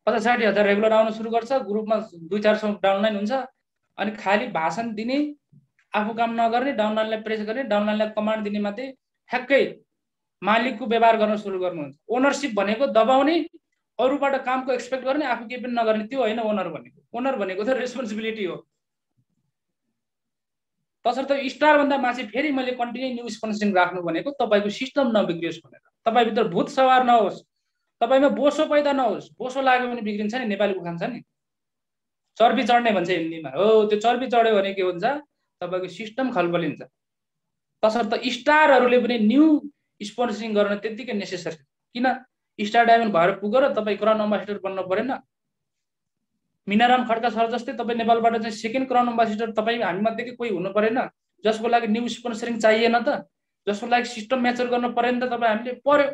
50-60 हजार रेगुलर आउन सुरु गर्छ, ग्रुपमा 200-400 डाउनलाइन हुन्छ, अनि खाली भाषण दिने, आफू काम नगर्ने, डाउनलाइनलाई प्रेस गर्ने, डाउनलाइनलाई कमान्ड दिने मात्रै ठ्याक्कै मालिकको व्यवहार गर्न सुरु गर्नुहुन्छ। ओनरशिप भनेको दबाउने, अरूबाट कामको एक्सपेक्ट गर्ने, आफू केही पनि नगर्ने, त्यो होइन ओनर भनेको। ओनर भनेको त रेस्पोन्सिबिलिटी हो। तसर्थ स्टार भन्दा माथि फेरि मैले कन्टिन्यू न्यू स्पोन्सरिङ राख्नु भनेको तपाईको सिस्टम नबिग्रियोस् भनेर, तपाई भित्र भूत सवार नहोस्, तपाईमा बोसो पैदा नहोस्। बोसो लाग्यो भने बिग्रिन्छ नि, नेपाली उखान छ नि, चर्बी चढ्ने भन्छ हिन्दीमा। हो, त्यो चर्बी चढ्यो भने के हुन्छ, तपाईको सिस्टम खलबलिन्छ। तसर्थ स्टारहरुले पनि न्यू स्पोन्सरिङ गर्न त्यतिकै नेसेसरी। किन स्टार डायमन्ड भएर पुगेर तपाई क्राउन एम्बेसडर बन्न परेन। मिनाराम खड्का सर जस्तै तपाई नेपालबाट चाहिँ सेकेन्ड क्राउन एम्बेसडर तपाई हामी मध्येकै कोही हुनु परेन, जसको लागि न्यू स्पोन्सरिङ चाहिएन त, जसको लागि सिस्टम म्याच्योर गर्न परेन त, तपाई हामीले पर्यो।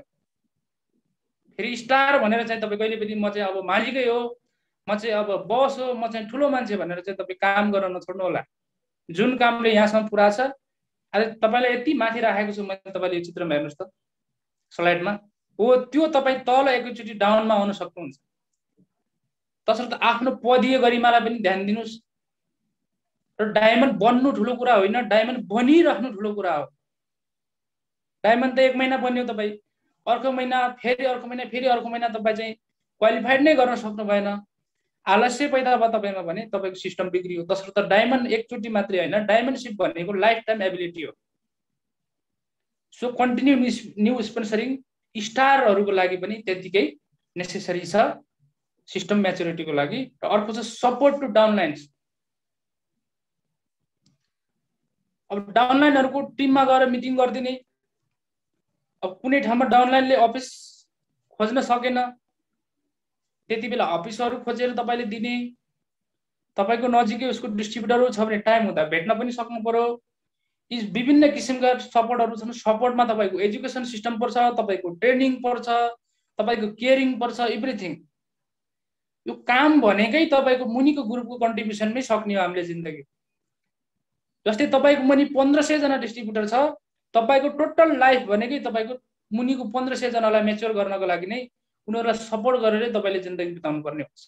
फेरि स्टार भनेर चाहिँ तपाई कहिले पनि म चाहिँ अब मालिकै हो, म चाहिँ अब बस हो, म चाहिँ ठुलो मान्छे भनेर चाहिँ तपाई काम गर्न नछोड्नु होला। जुन कामले यहाँसम्म पुरा छ, अहिले तपाईलाई यति माथि राखेको छु मैले, तपाईले यो चित्रमा हेर्नुस् त स्लाइडमा, हो त्यो तपाई तल एकैचोटी डाउनमा आउन सक्नुहुन्छ। तसर्थ आफ्नो पदीय गरिमालाई पनि ध्यान दिनुस्। र डायमन्ड बन्नु ठुलो कुरा होइन, डायमन्ड बनिराख्नु ठुलो कुरा हो। डायमन्ड त 1 महिना बन्यो तपाई, अर्को महिना फेरि अर्को महिना फेरि अर्को महिना तपाई चाहिँ क्वालिफाइड नै गर्न सक्नु भएन, आलस्य पैदा भयो तपाईमा भने तपाईको सिस्टम बिग्रियो। तसर्थ डायमन्ड एकचोटी मात्रै होइन, डायमन्डशिप भनेको लाइफ टाइम एबिलिटी हो। सो कन्टिन्यू न्यू स्पोन्सरिङ स्टारहरुको लागि पनि त्यतिकै नेसेसरी छ सिस्टम म्याच्युरिटीको लागि। र अर्को छ सपोर्ट टु डाउनलाइन्स। अब डाउनलाइनहरुको टिममा गएर मिटिङ गर्दिने, अब कुनै ठाउँमा डाउनलाइनले अफिस खोज्न सकेन, त्यति बेला अफिसहरु खोजेर तपाईले दिने, तपाईको नजिकै उसको डिस्ट्रिब्युटरहरु छ भने टाइम हुँदा भेट्न पनि सक्नु पर्यो। यी विभिन्न किसिमका सपोर्टहरु छन्। सपोर्टमा तपाईको एजुकेसन सिस्टम पर्छ, तपाईको ट्रेनिङ पर्छ, तपाईको केयरिङ पर्छ, एभ्रिथिङ। यो काम भनेकै तपाईको मुनिको ग्रुपको कन्ट्रिब्युसनमै सक्ने हो हामीले जिन्दगी। जस्तै तपाईको मुनि 1500 जना डिस्ट्रिब्युटर छ, तपाईको टोटल लाइफ भनेकै तपाईको मुनिको 1500 जनालाई मेच्योर गर्नको लागि नै उनीहरुलाई सपोर्ट गरेर तपाईले जिन्दगी बिताउनु पर्ने हुन्छ।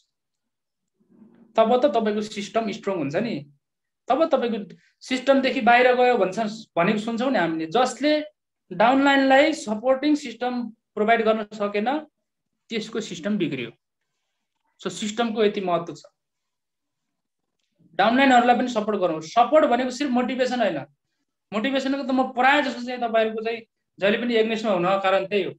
तब त तपाईको सिस्टम स्ट्रङ हुन्छ नि। तब तपाईको सिस्टमदेखि बाहिर गयो भनेको सुन्छौं नि हामीले, जसले डाउनलाइनलाई सपोर्टिङ सिस्टम प्रोवाइड गर्न सकेन त्यसको सिस्टम बिग्रियो। सो सिस्टमको यति महत्त्व छ। डाउनलाइनहरुलाई पनि सपोर्ट गरौँ। सपोर्ट भनेको सिर्फ मोटिभेसन हैन। मोटिभेसनको त म प्राय जसो चाहिँ तपाईहरुको चाहिँ जहिले पनि एग्नेस्टमा हुन कारण त्यही हो।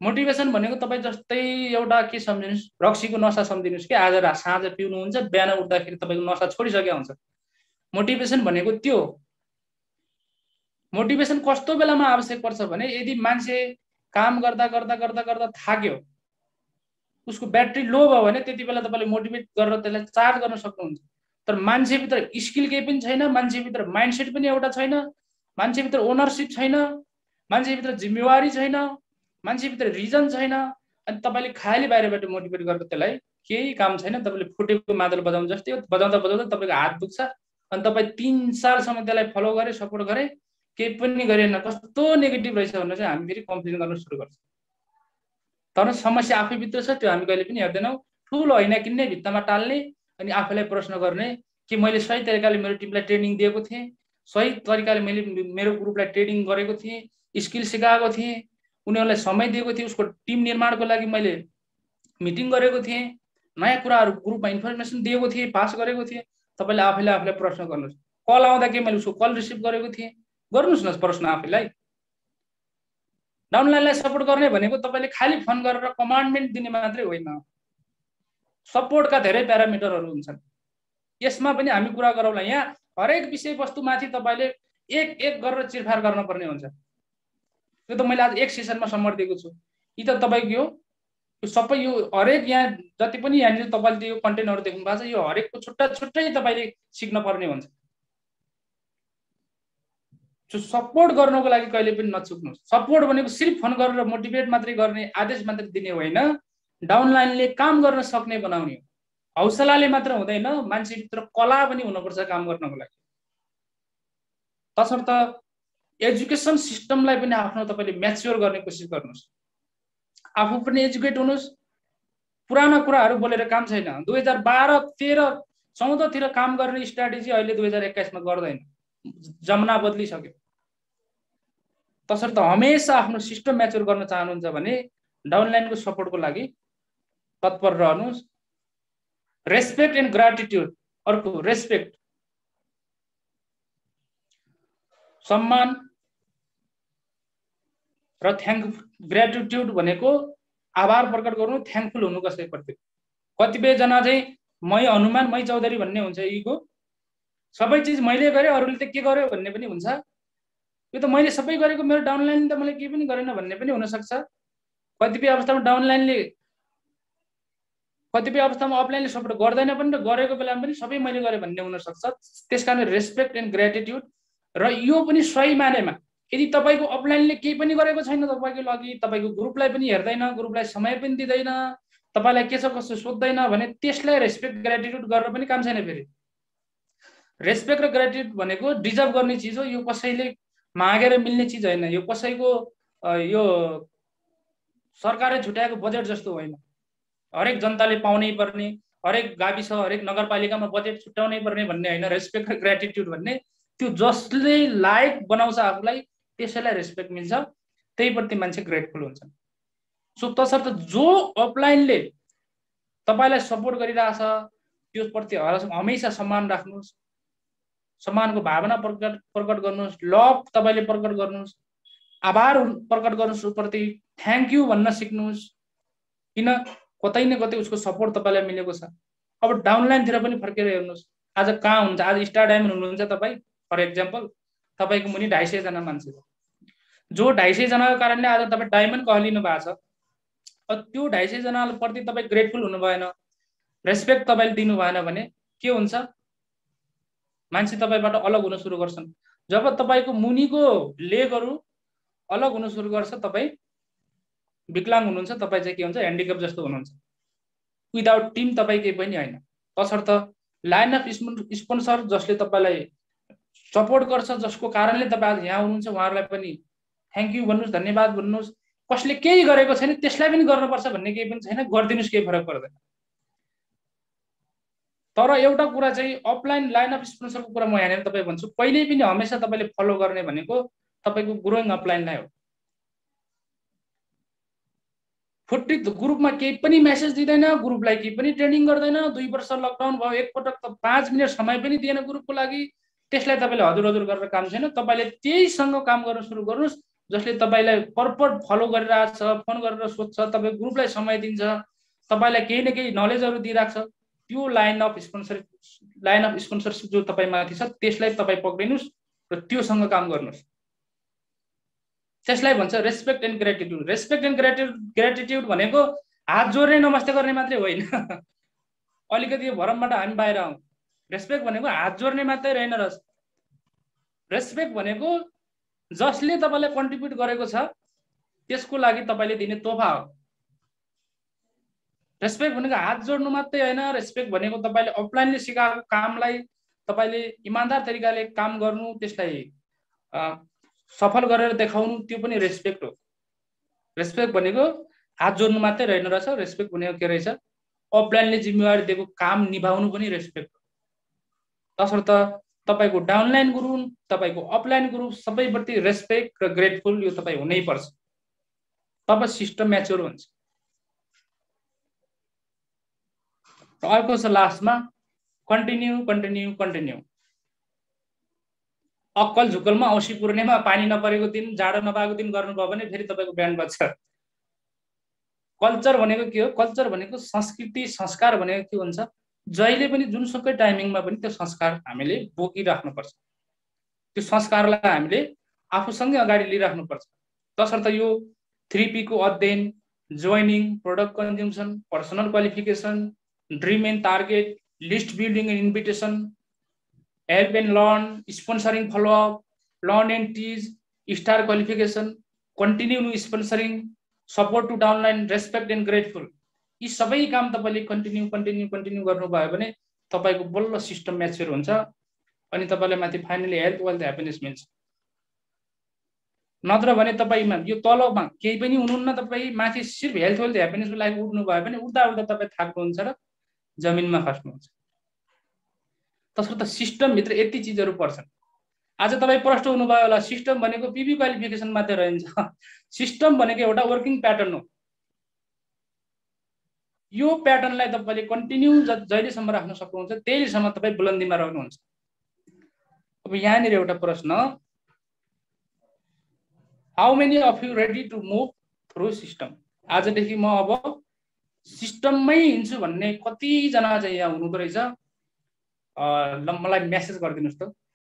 मोटिभेसन भनेको तपाई जस्तै एउटा के सम्झिनुस्, रक्सीको नशा सम्झिनुस् कि आज साँझ पिउनुहुन्छ, बिहान उठ्दाखेरि तपाईको नशा छोडिसकेको हुन्छ। मोटिभेसन भनेको त्यो हो। मोटिभेसन कस्तो बेलामा आवश्यक पर्छ भने यदि मान्छे काम गर्दा गर्दा गर्दा गर्दा थाक्यो, उसको ब्याट्री लो भयो भने त्यति बेला तपाईले मोटिभेट गरेर त्यसलाई चार्ज गर्न सक्नुहुन्छ। तर मान्छेभित्र स्किल केही पनि छैन, मान्छेभित्र माइन्डसेट पनि एउटा छैन, मान्छेभित्र ओनरशिप छैन, मान्छेभित्र जिम्मेवारी छैन, मान्छेभित्र रिजन छैन, अनि तपाईले खाली बाहिरबाट मोटिभेट गरेर त्यसलाई केही काम छैन। तपाईले फुटेको मादल बजाउनु जस्तै हो, बजाउँदा बजाउँदा तपाईको हात दुख्छ अनि तपाई 3 सालसम्म त्यसलाई फलो गरे, सपोर्ट गरे, केही पनि गरेन, कस्तो नेगेटिभ रहेछ भनेर चाहिँ हामी फेरि कम्प्लेन गर्न सुरु गर्छौं। तर समस्या आफैभित्र छ, त्यो हामी कहिले पनि हेर्दैनौं। ठुलो हैन किन्ने, भित्तामा टाल्ने अनि आफैलाई प्रश्न गर्ने कि मैले सही तरिकाले मेरो टिमलाई ट्रेनिङ दिएको थिएँ, सही तरिकाले मैले मेरो ग्रुपलाई ट्रेनिङ गरेको थिएँ, स्किल सिकाएको थिएँ, उनीहरुलाई समय दिएको थिएँ, उसको टिम निर्माणको लागि मैले मिटिङ गरेको थिएँ, नयाँ कुराहरु ग्रुपमा इन्फर्मेसन दिएको थिएँ, पास गरेको थिएँ। तपाईले आफैलाई प्रश्न गर्नुस्। कल आउँदा के मैले उसको कल रिसिभ गरेको थिएँ? गर्नुस् न प्रश्न आफैलाई। डाउनलाइनलाई सपोर्ट गर्ने भनेको तपाईले खाली फोन गरेर कमान्डमेन्ट दिने मात्रै होइन। सपोर्टका धेरै प्यारामिटरहरु हुन्छन्। यसमा पनि हामी कुरा गरौँला। यहाँ हरेक विषयवस्तुमाथि तपाईले एक गरेर चिरफार गर्न पर्ने हुन्छ। यो त मैले आज एक सेसनमा सम्हाल्दिएको छु। यी त तपाईको यो सबै यो हरेक यहाँ जति पनि यहाँ तपाईले यो कन्टेन्टहरु देख्नु भएको छ, यो हरेकको छुट्टा छुट्टै तपाईले सिक्न पर्ने हुन्छ। सपोर्ट गर्नको लागि कहिले पनि नचुक्नुस्। सपोर्ट भनेको सिर्फ फोन गरेर मोटिभेट मात्रै गर्ने, आदेश मात्रै दिने होइन, डाउनलाइनले काम गर्न सक्ने बनाउने हो। हौसलाले मात्र हुँदैन, मान्छेभित्र कला पनि हुनुपर्छ काम गर्नको लागि। तसर्थ एजुकेसन सिस्टमलाई पनि आफ्नो तपाईले म्याच्योर गर्ने कोसिस गर्नुस्। आफू पनि एजुकेट हुनुस्। पुराना कुराहरु बोलेर काम छैन। 2012, 13, 14 तिर काम गर्ने स्ट्र्याटेजी अहिले 2021 मा गर्दैन। जमाना बदलिसक्यो। तसर्थ हमेशा आफ्नो सिस्टम म्याच्योर गर्न चाहनुहुन्छ भने डाउनलाइनको सपोर्टको लागि तत्पर रहनुस्। Respect and ग्र्याटिट्युड। अर्को रेस्पेक्ट, सम्मान र ग्र्याटिट्युड भनेको आभार प्रकट गर्नु, थ्याङ्कफुल हुनु कसैप्रति। कतिपय जना चाहिँ मै हनुमान मै चौधरी भन्ने हुन्छ। इगो, सबै चीज मैले गरे अरूले त के गर्यो भन्ने पनि हुन्छ। यो त मैले सबै गरेको, मेरो डाउनलाइन त मलाई के पनि गरेन भन्ने पनि हुन सक्छ। कतिपय अवस्थामा डाउनलाइनले, कतिपय अवस्थामा अफलाइनले सपोर्ट गर्दैन पनि र गरेको बेलामा पनि सबै मैले गरे भन्ने हुन सक्छ। त्यसकारण रेस्पेक्ट एन्ड ग्र्याटिट्युड। र यो पनि सही मानेमा यदि तपाईको अफलाइनले केही पनि गरेको छैन तपाईको लागि, तपाईको ग्रुपलाई पनि हेर्दैन, ग्रुपलाई समय पनि दिदैन, तपाईलाई के छ कसो सोध्दैन भने त्यसलाई रेस्पेक्ट ग्र्याटिट्युड गरेर पनि काम छैन। फेरि रेस्पेक्ट र ग्र्याटिट्युड भनेको डिजर्भ गर्ने चीज हो। यो कसैले मागेर मिल्ने चीज होइन। यो कसैको यो सरकारले छुट्याएको बजेट जस्तो होइन। हरेक जनताले पाउनै पर्ने, हरेक गाविस, हरेक नगरपालिकामा बजेट छुट्याउनै पर्ने भन्ने होइन। रेस्पेक्ट र ग्र्याटिट्युड भन्ने त्यो जसले लायक बनाउँछ आफूलाई त्यसैलाई रेस्पेक्ट मिल्छ, त्यही प्रति मान्छे ग्रेटफुल हुन्छ। सो तसर्थ जो अफलाइनले तपाईलाई सपोर्ट गरिरहेछ त्यो प्रति हमेशा सम्मान राख्नुस्, सम्मानको भावना प्रकट गर्नुस्, लभ तपाईले प्रकट गर्नुस्, आभार प्रकट गर्नुस्, उसप्रति थ्याङ्क यू भन्न सिक्नुस्। किन कतै न कतै उसको सपोर्ट तपाईलाई मिलेको छ। अब डाउनलाइनतिर पनि फर्केर हेर्नुस्। आज कहाँ हुन्छ? आज स्टार डायमन्ड हुनुहुन्छ तपाई, फर एक्जाम्पल तपाईको मुनि 250 जना मान्छे छ, जो 250 जनाको कारणले आज तपाई डायमन्ड कहलिनु भएको छ। त्यो 250 जना प्रति तपाई ग्रेटफुल हुनु भएन, रेस्पेक्ट तपाईले दिनु भएन भने के हुन्छ? मान्छे तपाईबाट अलग हुन सुरु गर्छन्। जब तपाईको मुनिको लेगहरु अलग हुन सुरु गर्छ, तपाई विकलांग हुनुहुन्छ, तपाई चाहिँ के हुन्छ ह्यान्डिक्याप जस्तो हुनुहुन्छ। विदाउट टिम तपाई केही पनि हैन। तसर्थ लाइन अफ स्पोन्सर जसले तपाईलाई सपोर्ट गर्छ, जसको कारणले तपाई आज यहाँ हुनुहुन्छ, उहाँहरुलाई पनि थ्यांक यू भन्नुस्, धन्यवाद भन्नुस्। कसले केही गरेको छैन त्यसलाई पनि गर्नुपर्छ भन्ने केही पनि छैन, गर्दिनुस्, केही फरक पर्दैन। तर एउटा कुरा चाहिँ अफलाइन लाइन अफ स्पोन्सरको कुरा म यहाँनिर तपाई भन्छु, कहिल्यै पनि हमेशा तपाईले फलो गर्ने भनेको तपाईको ग्रोइङ अपलाइनलाई हो। फुट्टी ग्रुपमा केही पनि मेसेज दिदैन, ग्रुपलाई केही पनि ट्रेनिङ गर्दैन। 2 वर्ष लकडाउन भयो, एक पटक त 5 मिनेट समय पनि दिएन ग्रुपको लागि। त्यसलाई तपाईले हजुर हजुर गरेर काम छैन। तपाईले त्यहीसँग काम गर्न सुरु गर्नुस् जसले तपाईलाई परपर फलो गरिरहेछ, फोन गरेर सोध्छ, तपाई ग्रुपलाई समय दिन्छ, तपाईलाई केही न केही नलेजहरु दिइराख्छ। त्यो लाइन अफ स्पोन्सरशिप जो तपाई माथि छ त्यसलाई तपाई पक्रिनुस् र त्योसँग काम गर्नुस्। त्यसलाई भन्छ respect and gratitude. Respect and gratitude भनेको हात जोड्ने नमस्ते गर्ने मात्रै होइन। अलिकति यो भरमबाट हामी बाहिर आउँ। रेस्पेक्ट भनेको हात जोड्ने मात्रै रहेन रहेछ। रेस्पेक्ट भनेको जसले तपाईलाई कन्ट्रिब्युट गरेको छ त्यसको लागि तपाईले दिने तोहफा हो। रेस्पेक्ट भनेको हात जोड्नु मात्रै हैन। रेस्पेक्ट भनेको तपाईले अफलाइनले सिकाएको कामलाई तपाईले इमानदार तरिकाले काम गर्नु, त्यसलाई सफल गरेर देखाउनु, त्यो पनि रेस्पेक्ट हो। रेस्पेक्ट भनेको हात जोड्नु मात्रै रहेन रहेछ। रेस्पेक्ट भनेको के रहेछ, अफलाइनले जिम्मेवारी दिएको काम निभाउनु पनि रेस्पेक्ट हो। तसर्थ तपाईको डाउनलाइन ग्रुप, तपाईको अपलाइन ग्रुप सबैप्रति रेस्पेक्ट र ग्रेटफुल यो तपाई हुनै पर्छ। तब सिस्टम म्याच्योर हुन्छ। र अर्को छ लास्टमा कन्टिन्यू कन्टिन्यू कन्टिन्यू। अक्कल झुक्कलमा औँसी पूर्णेमा पानी नपरेको दिन, जाडो नपाएको दिन गर्नुभयो भने फेरि तपाईको ब्यान्ड बज्छ। कल्चर भनेको के हो? कल्चर भनेको संस्कृति, संस्कार भनेको के हुन्छ? जहिले पनि जुनसुकै टाइमिङमा पनि त्यो संस्कार हामीले बोकिराख्नुपर्छ। त्यो संस्कारलाई हामीले आफूसँगै अगाडि लिइराख्नुपर्छ। तसर्थ यो 3P को अध्ययन, joining, product consumption, personal qualification, dream and target, list building and invitation, help and learn, sponsoring follow up, learn and teach, star qualification, continue sponsoring, support to downline, respect and grateful, यी सबै काम तपाईले continue continue continue गर्नुभयो भने तपाईको बल्ल system mature हुन्छ अनि तपाईलाई माथि फाइनली हेल्थ, वेल्थ, ह्याप्पिनेस मिल्छ। नत्र भने तपाईमा यो तलमा केही पनि हुनुहुन्न, तपाई माथि सिर्फ हेल्थ, वेल्थ, ह्याप्पिनेसको लागि उड्नु भयो भने उल्टा उल्टा तपाई थाक्नुहुन्छ र जमिनमा खस्नुहुन्छ। तसर्थ सिस्टम भित्र यति चीजहरु पर्छन्। आज तपाई प्रश्न हुनुभयो होला, सिस्टम भनेको पीबी क्वालिफिकेसन मात्रै रहन्छ। सिस्टम भनेको एउटा वर्किङ प्याटर्न हो। यो प्याटर्नलाई तपाईले कन्टिन्यू जहिलेसम्म राख्न सक्नुहुन्छ त्यहिलेसम्म तपाई बुलन्दीमा रहनुहुन्छ। अब यहाँनिर एउटा प्रश्न, how many of you ready to move through system? आजदेखि म अब सिस्टममै हिँड्छु भन्ने कति जना चाहिँ यहाँ हुनुहुँदो रहेछ? मलाई मेसेज गरिदिनुस् त।